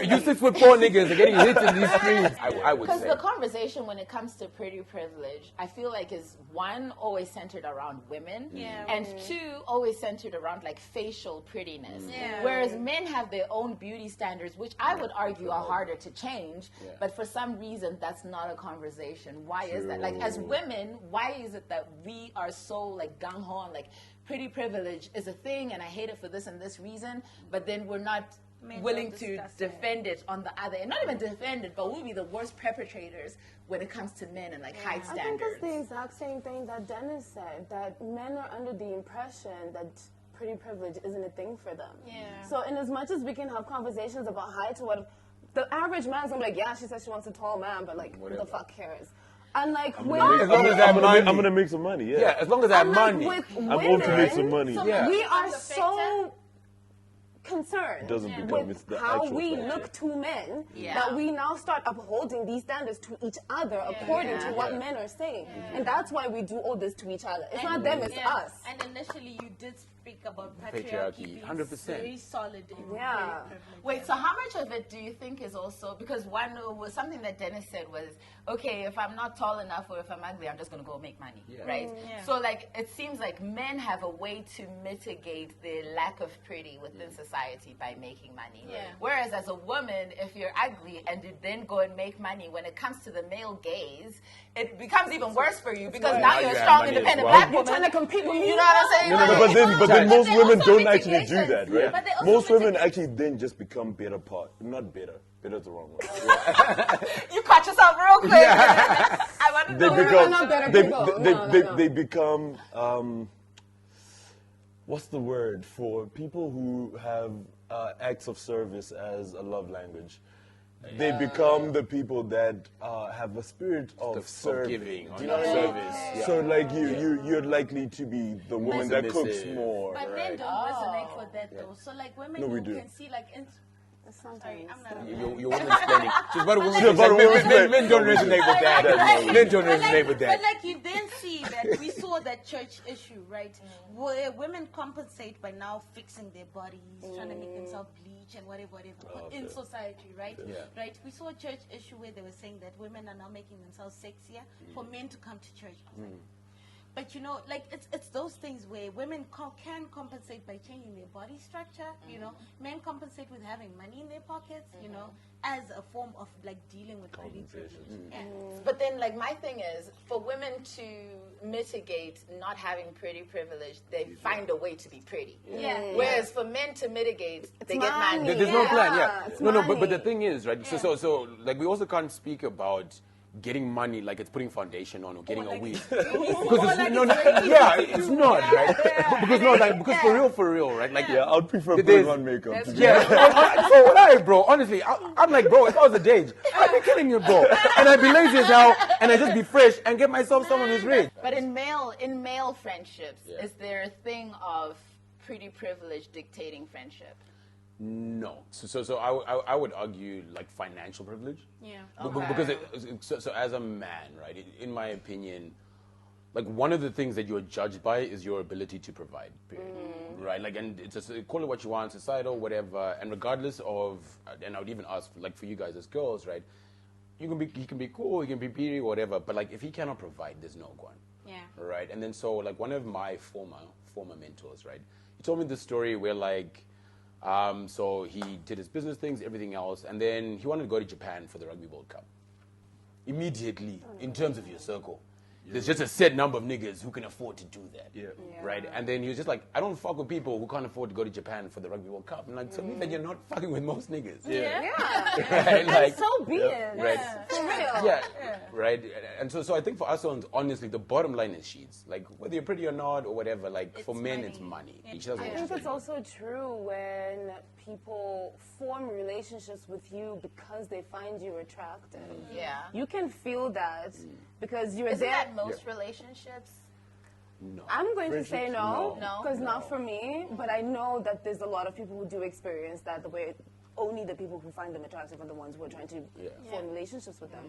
You 6'4" niggas are getting hit in these streets. I would Because say. the conversation when it comes to pretty privilege, I feel like is one, always centered around women, and two, always centered around like facial prettiness. Whereas men have their own beauty standards, which I would argue are harder to change, but for some reason that's not a conversation. Why is that? Like as women, why is it that we are so like gung-ho on like pretty privilege is a thing and I hate it for this and this reason, but then we're not willing to defend it on the other end. Not even defend it, but we'll be the worst perpetrators when it comes to men and like height standards. I think it's the exact same thing that Dennis said, that men are under the impression that pretty privilege isn't a thing for them. So in as much as we can have conversations about height, what the average man's gonna be like, yeah, she said she wants a tall man, but like, who the fuck cares? And like, as long as I'm gonna make some money. Yeah, as long as I have money. I'm going to make some money. We are so concerned with how we look to men that we now start upholding these standards to each other according to what men are saying. And that's why we do all this to each other. It's not them, it's us. And initially you did speak about patriarchy being 100%. very solid in Yeah. Wait, so how much of it do you think is also, because one was something that Dennis said was, okay, if I'm not tall enough or if I'm ugly, I'm just going to go make money, right? So like, it seems like men have a way to mitigate the lack of pretty within society by making money. Whereas as a woman, if you're ugly and you then go and make money, when it comes to the male gaze, it becomes even worse for you because now you're a strong, independent black woman. You're trying to compete with me. You know what I'm saying? But then most women also don't actually do that, right? But they also Most women actually then just become better part. Not bitter. Bitter's the wrong word. You caught yourself real quick. I want to know. They become what's the word for people who have acts of service as a love language? They become the people that have a spirit of service. Giving, Do you know what I mean? service. So like you're likely to be the woman that cooks more. But men don't resonate with that though. So like women No, we you do. can see like sorry, I'm not You're woman-splaining. She's about a woman. Men don't resonate with that. Men don't resonate with that. But like you then see that we saw that church issue, right? Where women compensate by now fixing their bodies, trying to make themselves bleach and whatever in society, right? Right. We saw a church issue where they were saying that women are now making themselves sexier for men to come to church. But you know, like it's those things where women can compensate by changing their body structure. You know, men compensate with having money in their pockets. You know, as a form of like dealing with pretty privilege. But then, like, my thing is, for women to mitigate not having pretty privilege, they find a way to be pretty. Whereas for men to mitigate, they get money. There's no plan. No, but the thing is, right? So like we also can't speak about getting money like it's putting foundation on or getting a weave because it's not right because for real right like I'd prefer putting on makeup so what bro honestly I'm like bro if I was a Dage I'd be killing you bro and I'd be lazy as hell and I'd just be fresh and get myself someone who's rich. But in male friendships is there a thing of pretty privilege dictating friendship? No. So I would argue like financial privilege. Because so as a man, right, in my opinion, like one of the things that you're judged by is your ability to provide, period. Right? Like, and it's just, call it what you want, societal, whatever. And regardless of, and I would even ask, like for you guys as girls, right, he can be cool, he can be pretty, whatever. But like if he cannot provide, there's no one. Right? And then so like one of my former mentors, right, he told me this story where like. So he did his business things, everything else, and then he wanted to go to Japan for the Rugby World Cup. Immediately, in terms of your circle. there's just a set number of niggas who can afford to do that. Yeah. Right? And then he was just like, I don't fuck with people who can't afford to go to Japan for the Rugby World Cup. I'm like, so means that you're not fucking with most niggas. Yeah. Right? Like, So be it. right. For real. Yeah. Right? And so I think for us, honestly, the bottom line is sheets. Like, whether you're pretty or not or whatever, like, for men, it's money. Each doesn't I want think to it's spend. also true when people form relationships with you because they find you attractive. Yeah. You can feel that because you're Isn't there. that most relationships? No. I'm going to say no, No. because not for me, but I know that there's a lot of people who do experience that the way only the people who find them attractive are the ones who are trying to form relationships with them.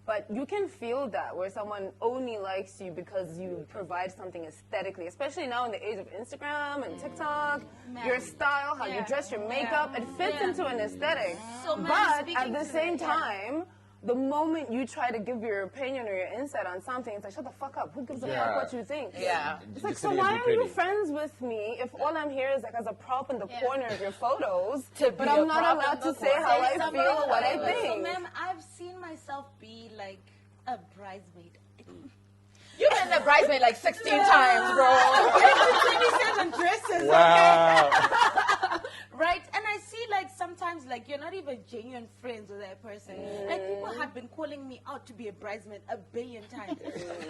But you can feel that where someone only likes you because you provide something aesthetically, especially now in the age of Instagram and TikTok, your style, how you dress, your makeup, it fits into an aesthetic. So man, But speaking at the to same that, time, the moment you try to give your opinion or your insight on something, it's like, shut the fuck up. Who gives a fuck what you think? Yeah. It's Just like, so sitting why and are be you pretty. friends with me if all I'm here is like as a prop in the corner of your photos, To but be I'm a not prop allowed in to the say how I Say feel or what I something. So, think? ma'am, I've seen myself be like a bridesmaid. You've been a bridesmaid like 16 times, bro. 27 dresses. Wow. Right? And I see like sometimes like you're not even genuine friends with that person. Like people have been calling me out to be a bridesmaid a billion times.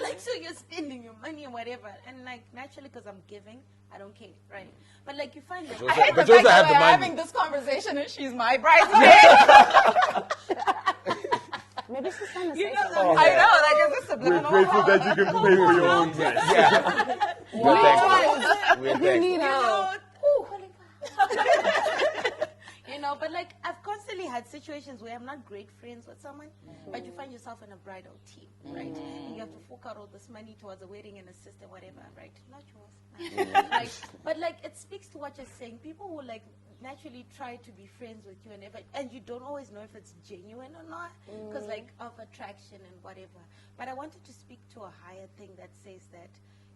Like, so you're spending your money and whatever. And like naturally because I'm giving, I don't care, right? But like you find like I hate But the you fact also have that the we're money. having this conversation and she's my bridesmaid. Maybe she's trying to say you know, something. I know, like, is this We're subliminal? grateful that you can pay for your own dress. Yeah. We're thankful. We're You thankful. need help. you know, but like I've constantly had situations where I'm not great friends with someone, but you find yourself in a bridal team, right? And you have to fork out all this money towards a wedding and a sister, whatever, right? Not yours. Right? But like it speaks to what you're saying. People will like naturally try to be friends with you and you don't always know if it's genuine or not because like of attraction and whatever. But I wanted to speak to a higher thing that says that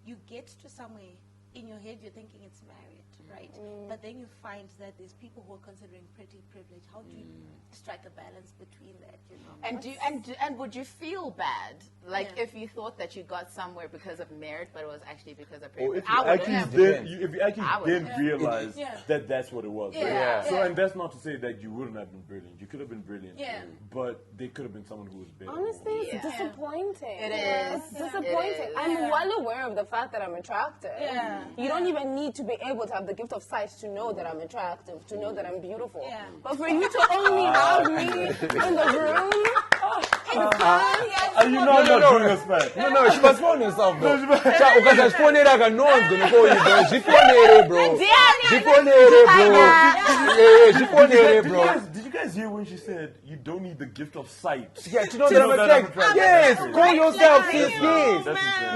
you get to somewhere in your head you're thinking it's married, right? But then you find that there's people who are considering pretty privilege. How do you strike a balance between that, you know? And would you feel bad, like Yeah. if you thought that you got somewhere because of merit, but it was actually because of Or privilege? if you if you I actually wouldn't. didn't realize Yeah. that that's what it was. right? Yeah. So, and that's not to say that you wouldn't have been brilliant. You could have been brilliant. Yeah. But they could have been someone who was better. Honestly, it's Yeah. disappointing. It is. It's disappointing. It is. I'm well aware of the fact that I'm attractive. Yeah. You don't even need to be able to have the gift of sight to know that I'm attractive, to know that I'm beautiful. Yeah. But for you to only have me in the room, Are you not doing us bad? No, she must phone herself, bro. Because I phone her like no one's gonna call you, bro. She phone her, bro. She phone her, bro. Yeah, she phone her, bro. Did you guys hear when she said you don't need the gift of sight? Yeah, to know that I'm attracted. Yes, call yourself, sis. Yes.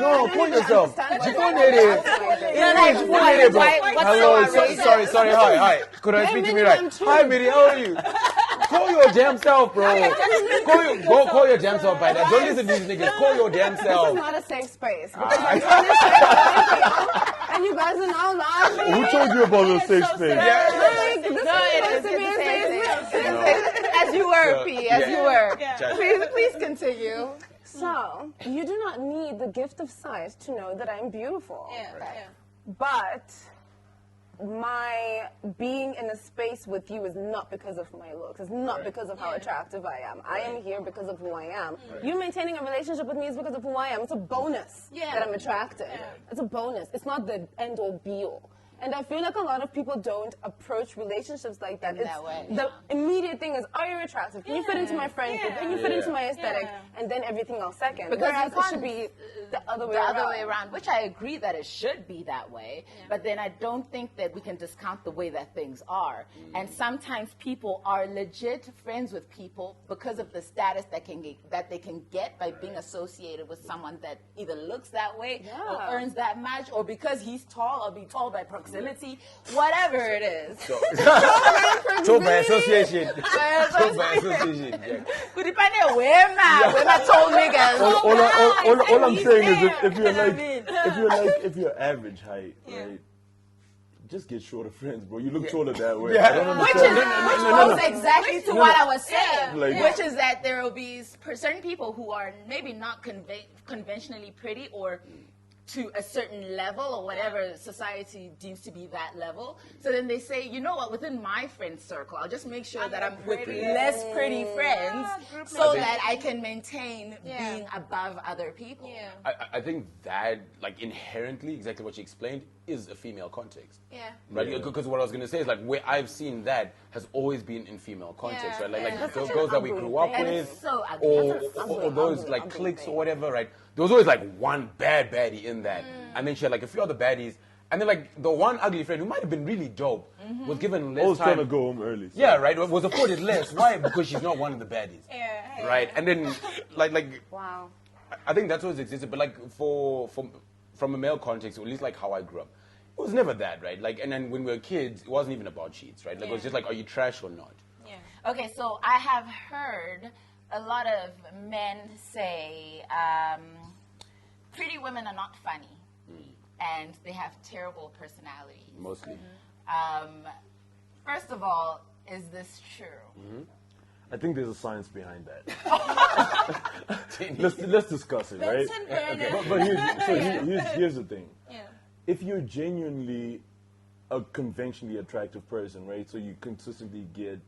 No, call yourself. She phone her. Yeah, she phone her, bro. Hello, sorry. Hi. Could I speak to me right? Hi, Miri, how are you? Call your damn self, bro. Call your damn self by that. Don't listen to these niggas. Call your damn this self. is not a safe space. Because I'm trying to say something, and you guys are now laughing. Who told you about the safe space? Like, this No, is it supposed is. to be a safe space. As you were, P. As you were. Yeah. Please continue. So, you do not need the gift of sight to know that I'm beautiful. Yeah. But my being in a space with you is not because of my looks. It's not because of how attractive I am. I am here because of who I am. You maintaining a relationship with me is because of who I am. It's a bonus that I'm attractive. It's a bonus. It's not the end all be all. And I feel like a lot of people don't approach relationships like that. In that way. The immediate thing is, are you attractive? Can you fit into my friend group? Can you fit into my aesthetic? And then everything else second. Because Whereas you it should be the other way around. which I agree that it should be that way, but then I don't think that we can discount the way that things are. And sometimes people are legit friends with people because of the status that they can get by being associated with someone that either looks that way or earns that much, or because he's tall or be tall by proximity, whatever it is. Talk by association. Talk by association. Yeah. Could depend on where my tall niggas. All I'm saying is if you're average height, right? just get shorter friends, bro. You look taller that way. Yeah. I don't Which understand. goes exactly to what I was saying, Like- which is that there will be certain people who are maybe not conventionally pretty or to a certain level or whatever society deems to be that level. So then they say, you know what, within my friend circle, I'll just make sure that I'm with less pretty friends so that I can maintain being above other people. Yeah. I think that, like, inherently, exactly what you explained, is a female context. Yeah. Right? Because what I was going to say is, like, where I've seen that has always been in female context, Yeah. right? Like, That's those such girls an that we ugly grew up thing. And with, it's so ugly. or those, like, ugly cliques thing. or whatever, right? There was always, like, one bad baddie in that. And then she had, like, a few other baddies. And then, like, the one ugly friend who might have been really dope was given less Always time. trying to go home early. So. Yeah, right? Was afforded less. Why? Because she's not one of the baddies. Yeah. Right? And then, like Wow. I think that's always existed, but like from a male context, or at least like how I grew up, it was never that, right? Like, and then when we were kids, it wasn't even about cheats, right? Like, it was just like, are you trash or not? Yeah. Okay, so I have heard a lot of men say pretty women are not funny and they have terrible personalities. Mostly. First of all, is this true? I think there's a science behind that. let's discuss it, right? Vincent Bernard. But here's the thing. Yeah. If you're genuinely a conventionally attractive person, right? So you consistently get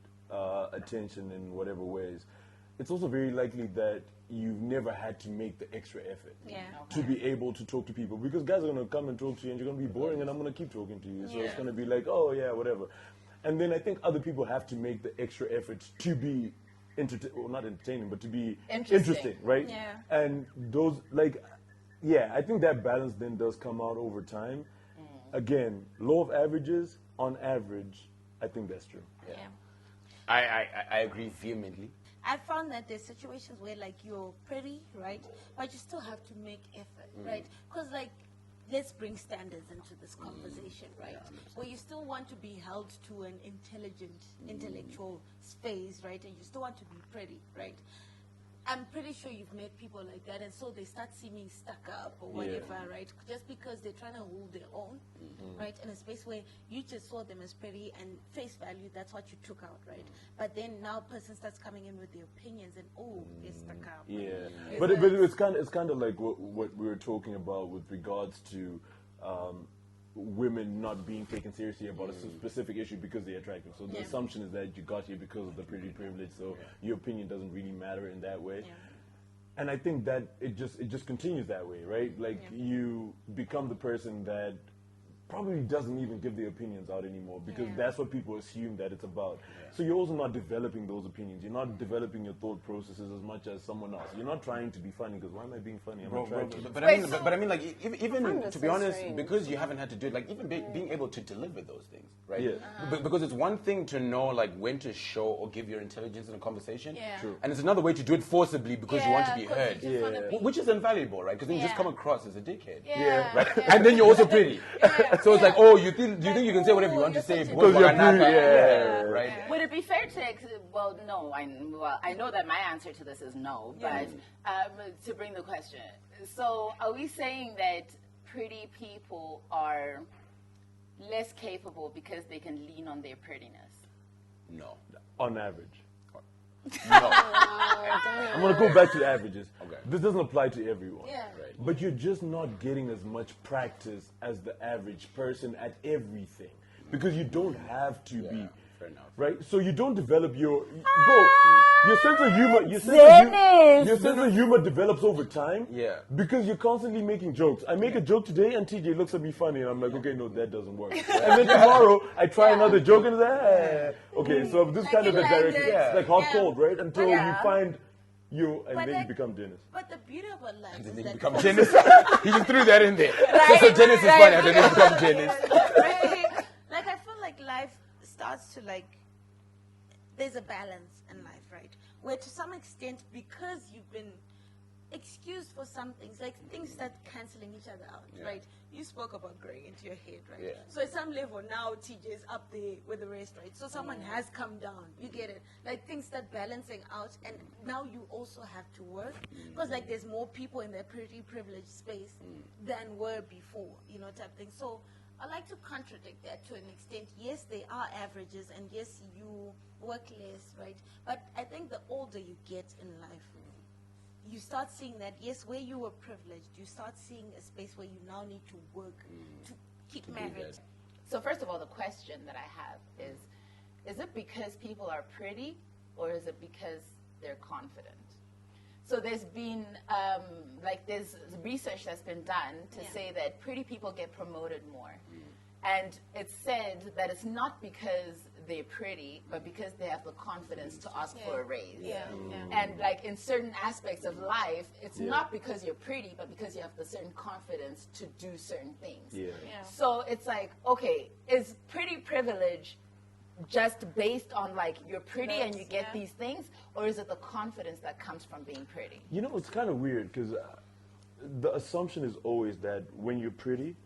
attention in whatever ways. It's also very likely that you've never had to make the extra effort to be able to talk to people, because guys are going to come and talk to you and you're going to be boring and I'm going to keep talking to you. So it's going to be like, oh yeah, whatever. And then I think other people have to make the extra effort to be not entertaining, but to be interesting, right? Yeah. And those, like, yeah, I think that balance then does come out over time. Again, law of averages, on average, I think that's true. Yeah. I agree vehemently. I found that there's situations where, like, you're pretty, right? But you still have to make effort, right? Because, like, let's bring standards into this conversation, right? Where you still want to be held to an intelligent, intellectual space, right? And you still want to be pretty, right? I'm pretty sure you've met people like that, and so they start seeming stuck up or whatever, right? Just because they're trying to hold their own, right? In a space where you just saw them as pretty and face value, that's what you took out, right? But then now a person starts coming in with their opinions, and they're stuck out. Yeah, Right? but it's kind of like what we were talking about with regards to women not being taken seriously about a specific issue because they're attractive. So the assumption is that you got here because of the pretty privilege, so your opinion doesn't really matter in that way. Yeah. And I think that it just continues that way, right? Like you become the person that probably doesn't even give their opinions out anymore because that's what people assume that it's about. So you're also not developing those opinions. You're not developing your thought processes as much as someone else. You're not trying to be funny because why am I being funny? I'm attractive. But I mean, like, even to be honest, because you haven't had to do it, like, even being able to deliver those things, right? Yeah. Because it's one thing to know, like, when to show or give your intelligence in a conversation, True. and it's another way to do it forcibly because you want to be heard, You just wanna be- which is invaluable, right? Because then you just come across as a dickhead, Yeah. right? And then you're also pretty, so it's like, oh, do you think you can say whatever you want to say Because you're pretty, right? Would it be fair to, well, no, I know that my answer to this is no, but to bring the question, so are we saying that pretty people are less capable because they can lean on their prettiness? No. On average. No. I'm going to go back to the averages. Okay. This doesn't apply to everyone. Yeah. Right. But you're just not getting as much practice as the average person at everything. Because you don't have to be. Fair enough. Right? So you don't develop your sense of humor. Your sense of humor develops over time. Yeah. Because you're constantly making jokes. I make a joke today and TJ looks at me funny and I'm like, okay, no, that doesn't work. And then tomorrow I try another joke and it's like, hey. Okay, so this Like kind of it the direction. landed. It's like hot Yeah. cold, right? Until you find you and But then you like- become Dennis. But the beauty about life And is then you that become Dennis. He just threw that in there. So Dennis is funny, and then you become Dennis. Right? Like, I feel like life starts to, like, there's a balance in life, right? Where to some extent, because you've been excused for some things, like things start canceling each other out, right? You spoke about growing into your head, right? Yeah. So at some level now TJ is up there with the rest, right? So someone has come down. You get it? Like things start balancing out, and now you also have to work because like there's more people in that pretty privileged space than were before, you know, type thing. So I like to contradict that to an extent. Yes, they are averages, and yes, you work less, right? But I think the older you get in life, you start seeing that, yes, where you were privileged, you start seeing a space where you now need to work to keep married. So first of all, the question that I have is it because people are pretty, or is it because they're confident? So there's been, there's research that's been done to say that pretty people get promoted more. And it's said that it's not because they're pretty, but because they have the confidence to ask for a raise. And like in certain aspects of life, it's not because you're pretty, but because you have the certain confidence to do certain things. So it's like, okay, is pretty privilege just based on like you're pretty and you get these things, or is it the confidence that comes from being pretty? You know, it's kind of weird because the assumption is always that when you're pretty,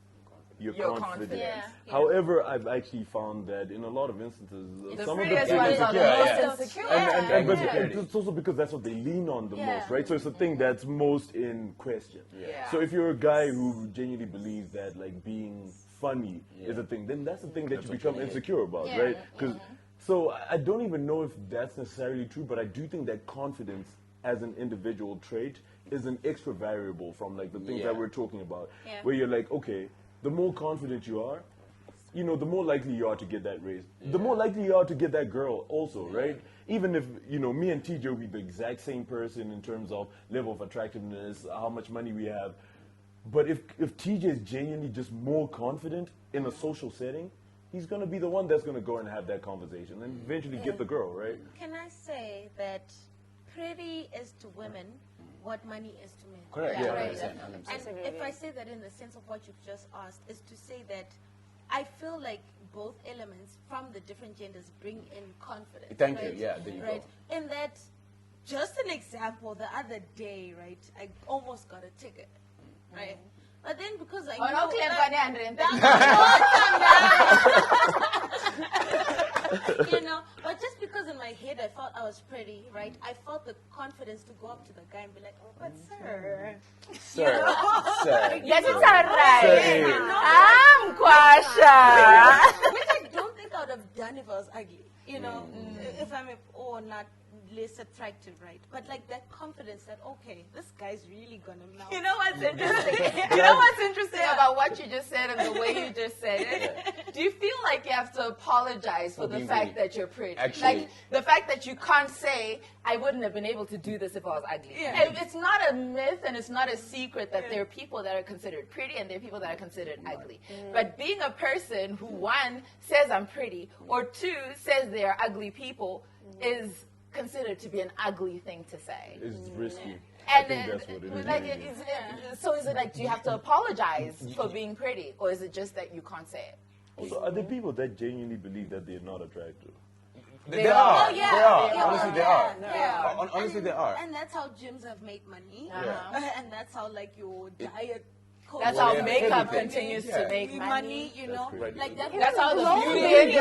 you're confident. However, I've actually found that in a lot of instances, some of the prettiest ones are the most insecure. but it's also because that's what they lean on the most, right? So it's the thing that's most in question. So if you're a guy who genuinely believes that like being funny is a thing, then that's the thing that you become insecure about, right? Because so I don't even know if that's necessarily true, but I do think that confidence as an individual trait is an extra variable from like the things that we're talking about, where you're like, okay, the more confident you are, you know, the more likely you are to get that raise. The more likely you are to get that girl also, right? Even if, you know, me and TJ will be the exact same person in terms of level of attractiveness, how much money we have. But if TJ is genuinely just more confident in a social setting, he's going to be the one that's going to go and have that conversation and eventually get the girl, right? Can I say that pretty is to women what money is to men? Correct. Right? 100%. And if I say that in the sense of what you've just asked, is to say that I feel like both elements from the different genders bring in confidence. Thank right? you. Yeah, there you go. In that, just an example, the other day, right, I almost got a ticket, right? But then because I you know, but just because in my head I thought I was pretty, right? I felt the confidence to go up to the guy and be like, oh, but sir. Sir. Yes, it's alright. I'm Kwasha. Which I don't think I would have done if I was ugly. You know, if I'm not less attractive, right? But like that confidence that, okay, this guy's really gonna melt. You know what's interesting? You know what's interesting about what you just said and the way you just said it? Do you feel like you have to apologize for the fact that you're pretty? Actually, like the fact that you can't say, I wouldn't have been able to do this if I was ugly. And it's not a myth and it's not a secret that there are people that are considered pretty and there are people that are considered ugly. But being a person who, one, says I'm pretty, or two, says they are ugly people is considered to be an ugly thing to say. It's risky. And I think that's what it is. like, so is it like, do you have to apologize for being pretty, or is it just that you can't say it? Also, are there people that genuinely believe that they're not attractive? They are. Oh, yeah. They are. Yeah. Honestly, they are. Yeah. Honestly, they are. And that's how gyms have made money. And that's how like your diet. That's how Yeah. makeup Everything. continues to make money. You know, crazy. like that. That's how the Long beauty way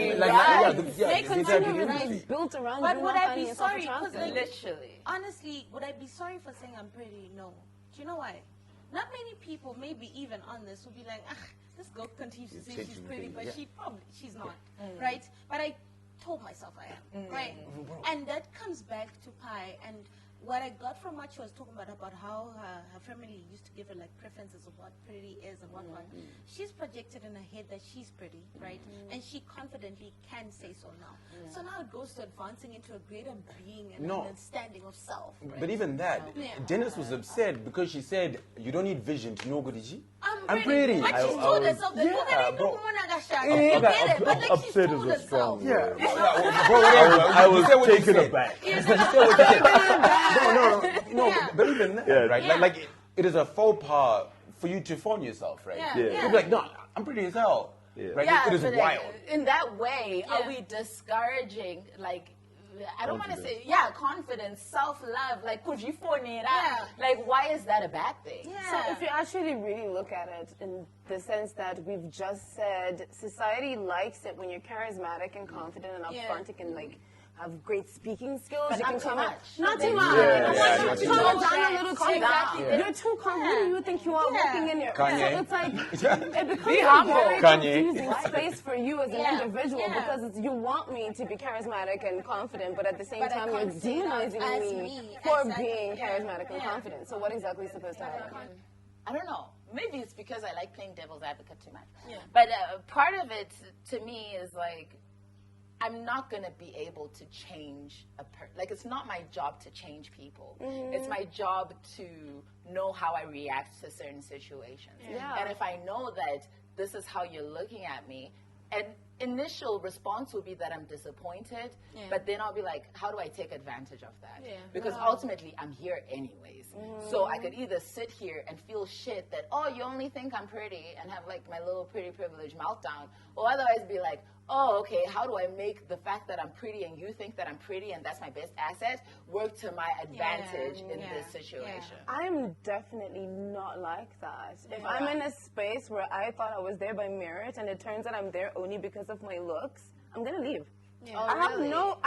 industry. They continue to be built around But you would not I finding be yourself sorry? Because attractive. Literally. honestly, would I be sorry for saying I'm pretty? No. Do you know why? Not many people, maybe even on this, would be like, ah, this girl continues to say she's pretty, but she's not, right? But I told myself I am, right? And that comes back to Pi and what I got from what she was talking about how her family used to give her like preferences of what pretty is and what. She's projected in her head that she's pretty, right? And she confidently can say so now. So now it goes to advancing into a greater being and understanding of self. Right? But even that, Dennis was upset because she said, you don't need vision to know Godiji. I'm pretty. But she's told herself that Upset is a strong word. I was taken aback. No, but even that, right? Like it is a faux pas for you to phone yourself, right? You'll be like, no, I'm pretty as hell. Right? It is wild. In that way, are we discouraging, like, I don't want to say, confidence, self-love, like, like, why is that a bad thing? So if you actually really look at it in the sense that we've just said, society likes it when you're charismatic and confident and upfront, it can like have great speaking skills. But You not can too come in. much. Not too much. Tone it down a little. Calm down. You're too calm. Who do you think you are walking in here? Kanye. So it's like it becomes a humble. very Kanye. confusing space for you as an individual because you want me to be charismatic and confident, but at the same time you're demonizing me for being charismatic and confident. So what exactly is supposed to happen? I don't know. Maybe it's because I like playing devil's advocate too much. Yeah. But part of it, to me, is like, I'm not going to be able to change like, it's not my job to change people. It's my job to know how I react to certain situations. Yeah. And if I know that this is how you're looking at me, and initial response will be that I'm disappointed, but then I'll be like, how do I take advantage of that? Because ultimately, I'm here anyways. So I could either sit here and feel shit that, oh, you only think I'm pretty, and have like my little pretty privilege meltdown, or otherwise be like, oh, okay, how do I make the fact that I'm pretty and you think that I'm pretty and that's my best asset work to my advantage in this situation? I'm definitely not like that. If I'm in a space where I thought I was there by merit and it turns out I'm there only because of my looks, I'm gonna leave. I have no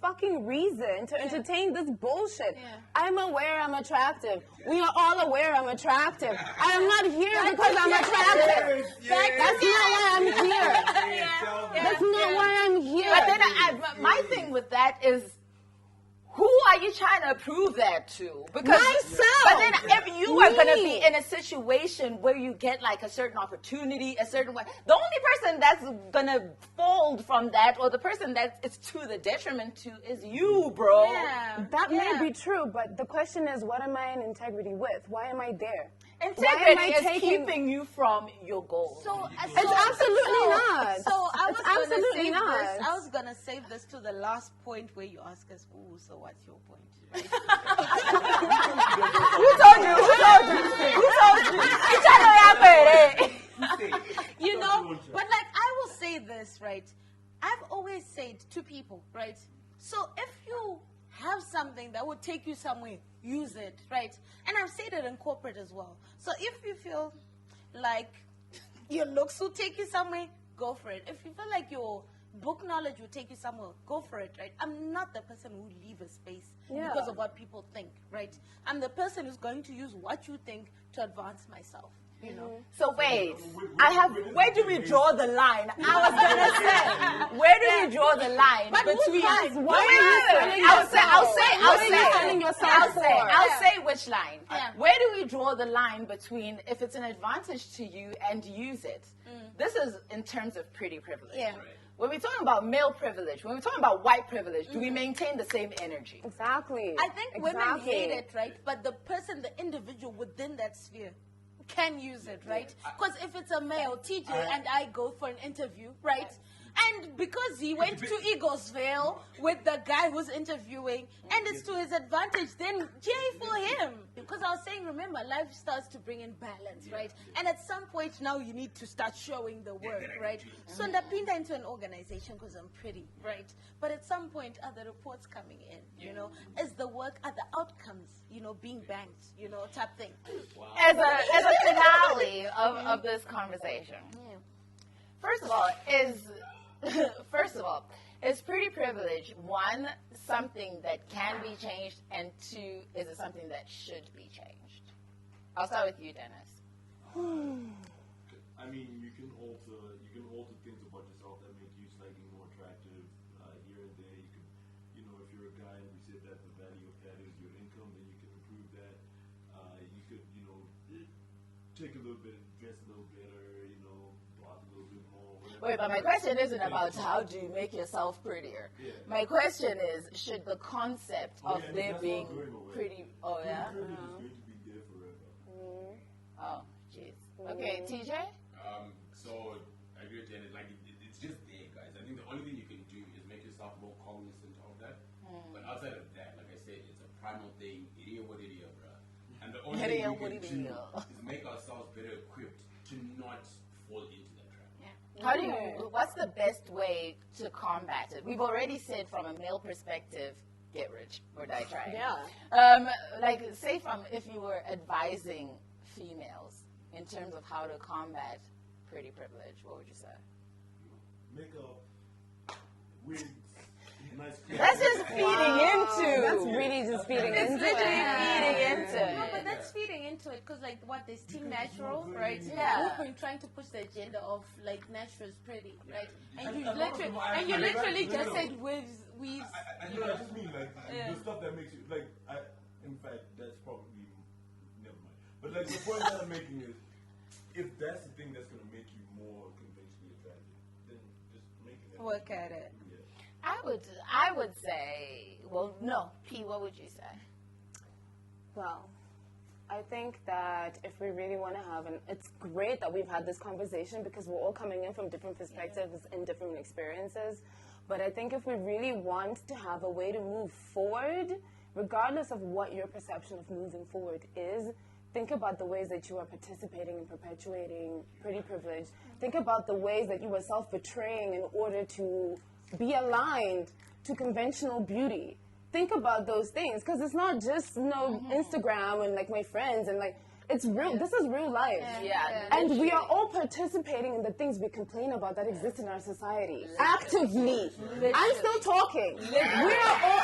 fucking reason to entertain this bullshit. I'm aware I'm attractive. We are all aware I'm attractive. I am not here because I'm attractive. That's not why I'm here. That's not why I'm here. But then my thing with that is, who are you trying to prove that to? Because myself. But then if you are going to be in a situation where you get like a certain opportunity, a certain way, the only person that's going to fold from that, or the person that it's to the detriment to, is you, bro. That may be true, but the question is, what am I in integrity with? Why am I there? Integrity is keeping you from your goals. It's absolutely not. So I was absolutely not. I was gonna save this to the last point where you ask us, "Ooh, so what's your point?" Right? Who told you? Who told you? You know, but like I will say this, right? I've always said to people, right? So if you have something that would take you somewhere, use it, right? And I've said it in corporate as well. So if you feel like your looks will take you somewhere, go for it. If you feel like your book knowledge will take you somewhere, go for it, right? I'm not the person who will leave a space because of what people think, right? I'm the person who's going to use what you think to advance myself. You know. So wait, where do we draw the line? I was gonna say, where do we draw the line between? I'll say which line. Where do we draw the line between if it's an advantage to you and use it? This is in terms of pretty privilege. Yeah. When we're talking about male privilege, when we're talking about white privilege, do we maintain the same energy? Exactly. I think women hate it, right? But the person, the individual within that sphere, can use it, right? Because if it's a male, TJ and I go for an interview, right? And because he went to Eaglesville with the guy who's interviewing, and it's to his advantage, then yay for him. Because I was saying, remember, life starts to bring in balance, right? And at some point now, you need to start showing the work, right? So ndapinda into an organization because I'm pretty, right? But at some point, are the reports coming in, you know? Is the work, are the outcomes, you know, being banked, you know, type thing? As a finale of this conversation, first of all, is pretty privilege, one, something that can be changed, and two, is it something that should be changed? I'll start with you, Dennis. I mean, you can alter things about yourself that make you slightly more attractive here and there. You could, you know, if you're a guy and we said that the value of that is your income, then you can improve that. You could, you know, take a little bit, dress a little better, you know, block a little bit more. Wait, but my question isn't about how do you make yourself prettier. My question is, should the concept of there being pretty, Pretty privilege is going to be there forever. Oh, jeez. Okay, TJ? So I agree with Janet. Like it's just there, guys. I think the only thing you can do is make yourself more cognizant of that. But outside of that, like I said, it's a primal thing. It is what it is, bro. And the only thing we can do is make ourselves better equipped to not fall into that trap. What's the best way to combat it? We've already said from a male perspective, get rich or die trying. Like, say if you were advising females in terms of how to combat pretty privilege, what would you say? Makeup, wigs, That's just feeding into. That's really just feeding It's into literally it. feeding into. No, but that's feeding into it because, like, what there's Team Natural, right? Yeah. We've been trying to push the agenda of like natural is pretty, right? And you literally just said weaves. I just mean like the stuff that makes you like. In fact, that's probably never mind. But like the point that I'm making is, if that's the thing that's gonna make you more conventionally attractive, then just make it. Work at it. I would say, well, no. P, what would you say? Well, I think that if we really want to have, and it's great that we've had this conversation because we're all coming in from different perspectives and different experiences. But I think if we really want to have a way to move forward, regardless of what your perception of moving forward is, think about the ways that you are participating in perpetuating pretty privilege. Think about the ways that you are self-betraying in order to be aligned to conventional beauty. Think about those things, because it's not just Instagram and like my friends and like it's real. This is real life. And we are all participating in the things we complain about that exist in our society actively. I'm still talking. We are all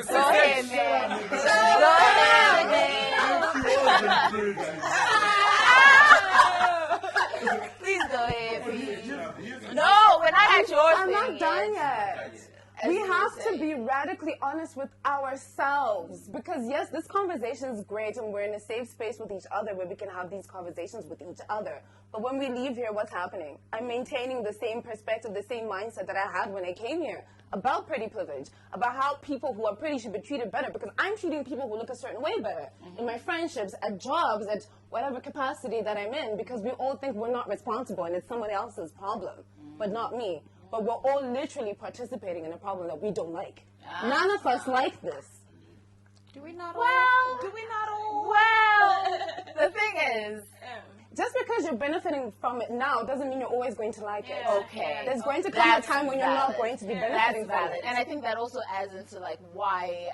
Go ahead, man. Go ahead, man. Please go ahead, please. No, we're not at yours. I'm not done yet. We have to be radically honest with ourselves because, yes, this conversation is great and we're in a safe space with each other where we can have these conversations with each other. But when we leave here, what's happening? I'm maintaining the same perspective, the same mindset that I had when I came here about pretty privilege, about how people who are pretty should be treated better because I'm treating people who look a certain way better in my friendships, at jobs, at whatever capacity that I'm in because we all think we're not responsible and it's someone else's problem, but not me. But we're all literally participating in a problem that we don't like. None of us like this. Do we not Well, all? Do we not all? Well, the thing is, just because you're benefiting from it now doesn't mean you're always going to like it. okay. There's going to come a time when you're not going to be That's benefiting from valid. it. And I think that also adds into like why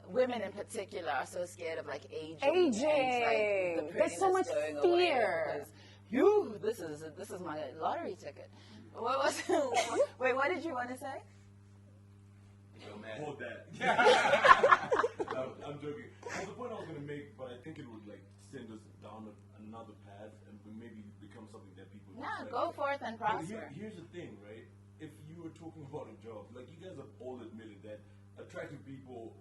women in particular are so scared of like aging. And, like, the There's so much prettiness going away, fear. because this is my lottery ticket. What was wait, what did you want to say? Hold that. I'm joking. Well, the point I was going to make, but I think it would like send us down another path and maybe become something that people. Nah, go forth and But prosper. here's the thing, right? If you were talking about a job, like you guys have all admitted that attractive people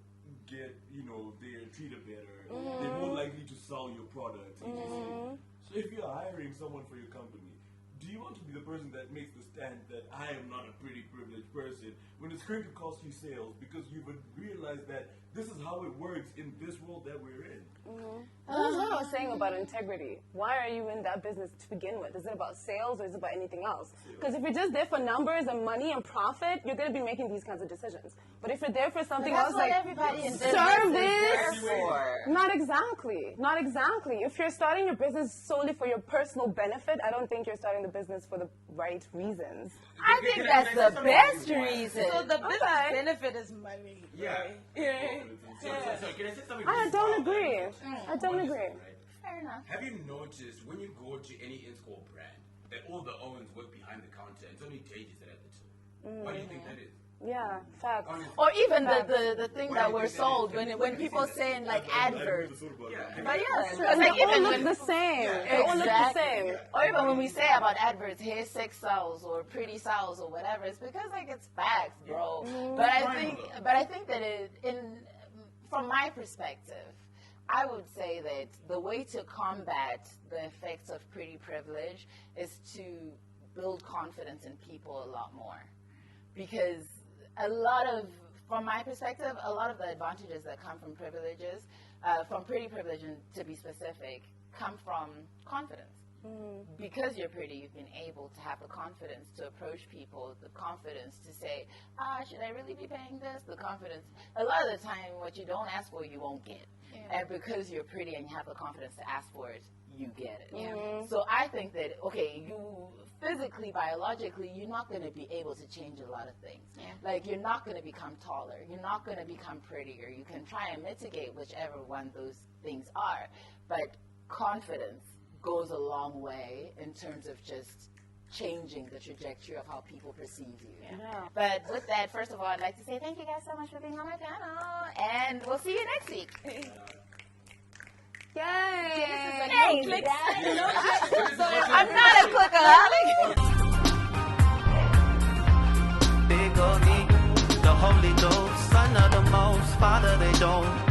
get, they're treated better. They're more likely to sell your product. So if you're hiring someone for your company, do you want to be the person that makes the stand that I am not a pretty privileged person when it's going to cost you sales because you've realized that this is how it works in this world that we're in? That's what I was saying about integrity. Why are you in that business to begin with? Is it about sales or is it about anything else? Because if you're just there for numbers and money and profit, you're going to be making these kinds of decisions. But if you're there for something else like everybody in business service, is there for. not exactly. Not exactly. If you're starting your business solely for your personal benefit, I don't think you're starting the business for the right reasons. I think that's the best reason. So the business benefit is money. Yeah. So can I say something? I don't agree. I don't agree. Fair enough. Have you noticed when you go to any in-store brand that all the Owens work behind the counter? It's only Tages that at the top. Why do you think that is? Yeah, facts. Or even the thing that we're sold when people say in like adverts. But yeah, And like they all even look when the same. They all look the same. Or even when we say about adverts, hair sex sells or pretty sells or whatever, it's because like it's facts, bro. But I think that from my perspective, I would say that the way to combat the effects of pretty privilege is to build confidence in people a lot more. Because from my perspective, a lot of the advantages that come from privileges, from pretty privilege to be specific, come from confidence. Because you're pretty, you've been able to have the confidence to approach people, the confidence to say, should I really be paying this? The confidence. A lot of the time, what you don't ask for, you won't get. And because you're pretty and you have the confidence to ask for it, you get it. So I think that, okay, you physically, biologically, you're not going to be able to change a lot of things. Like, you're not going to become taller. You're not going to become prettier. You can try and mitigate whichever one those things are. But confidence goes a long way in terms of just changing the trajectory of how people perceive you. Yeah. But with that, first of all, I'd like to say thank you guys so much for being on my channel, and we'll see you next week. Yay! I'm not a clickaholic. Big on me, the Holy Ghost, Son of the Most, Father they don't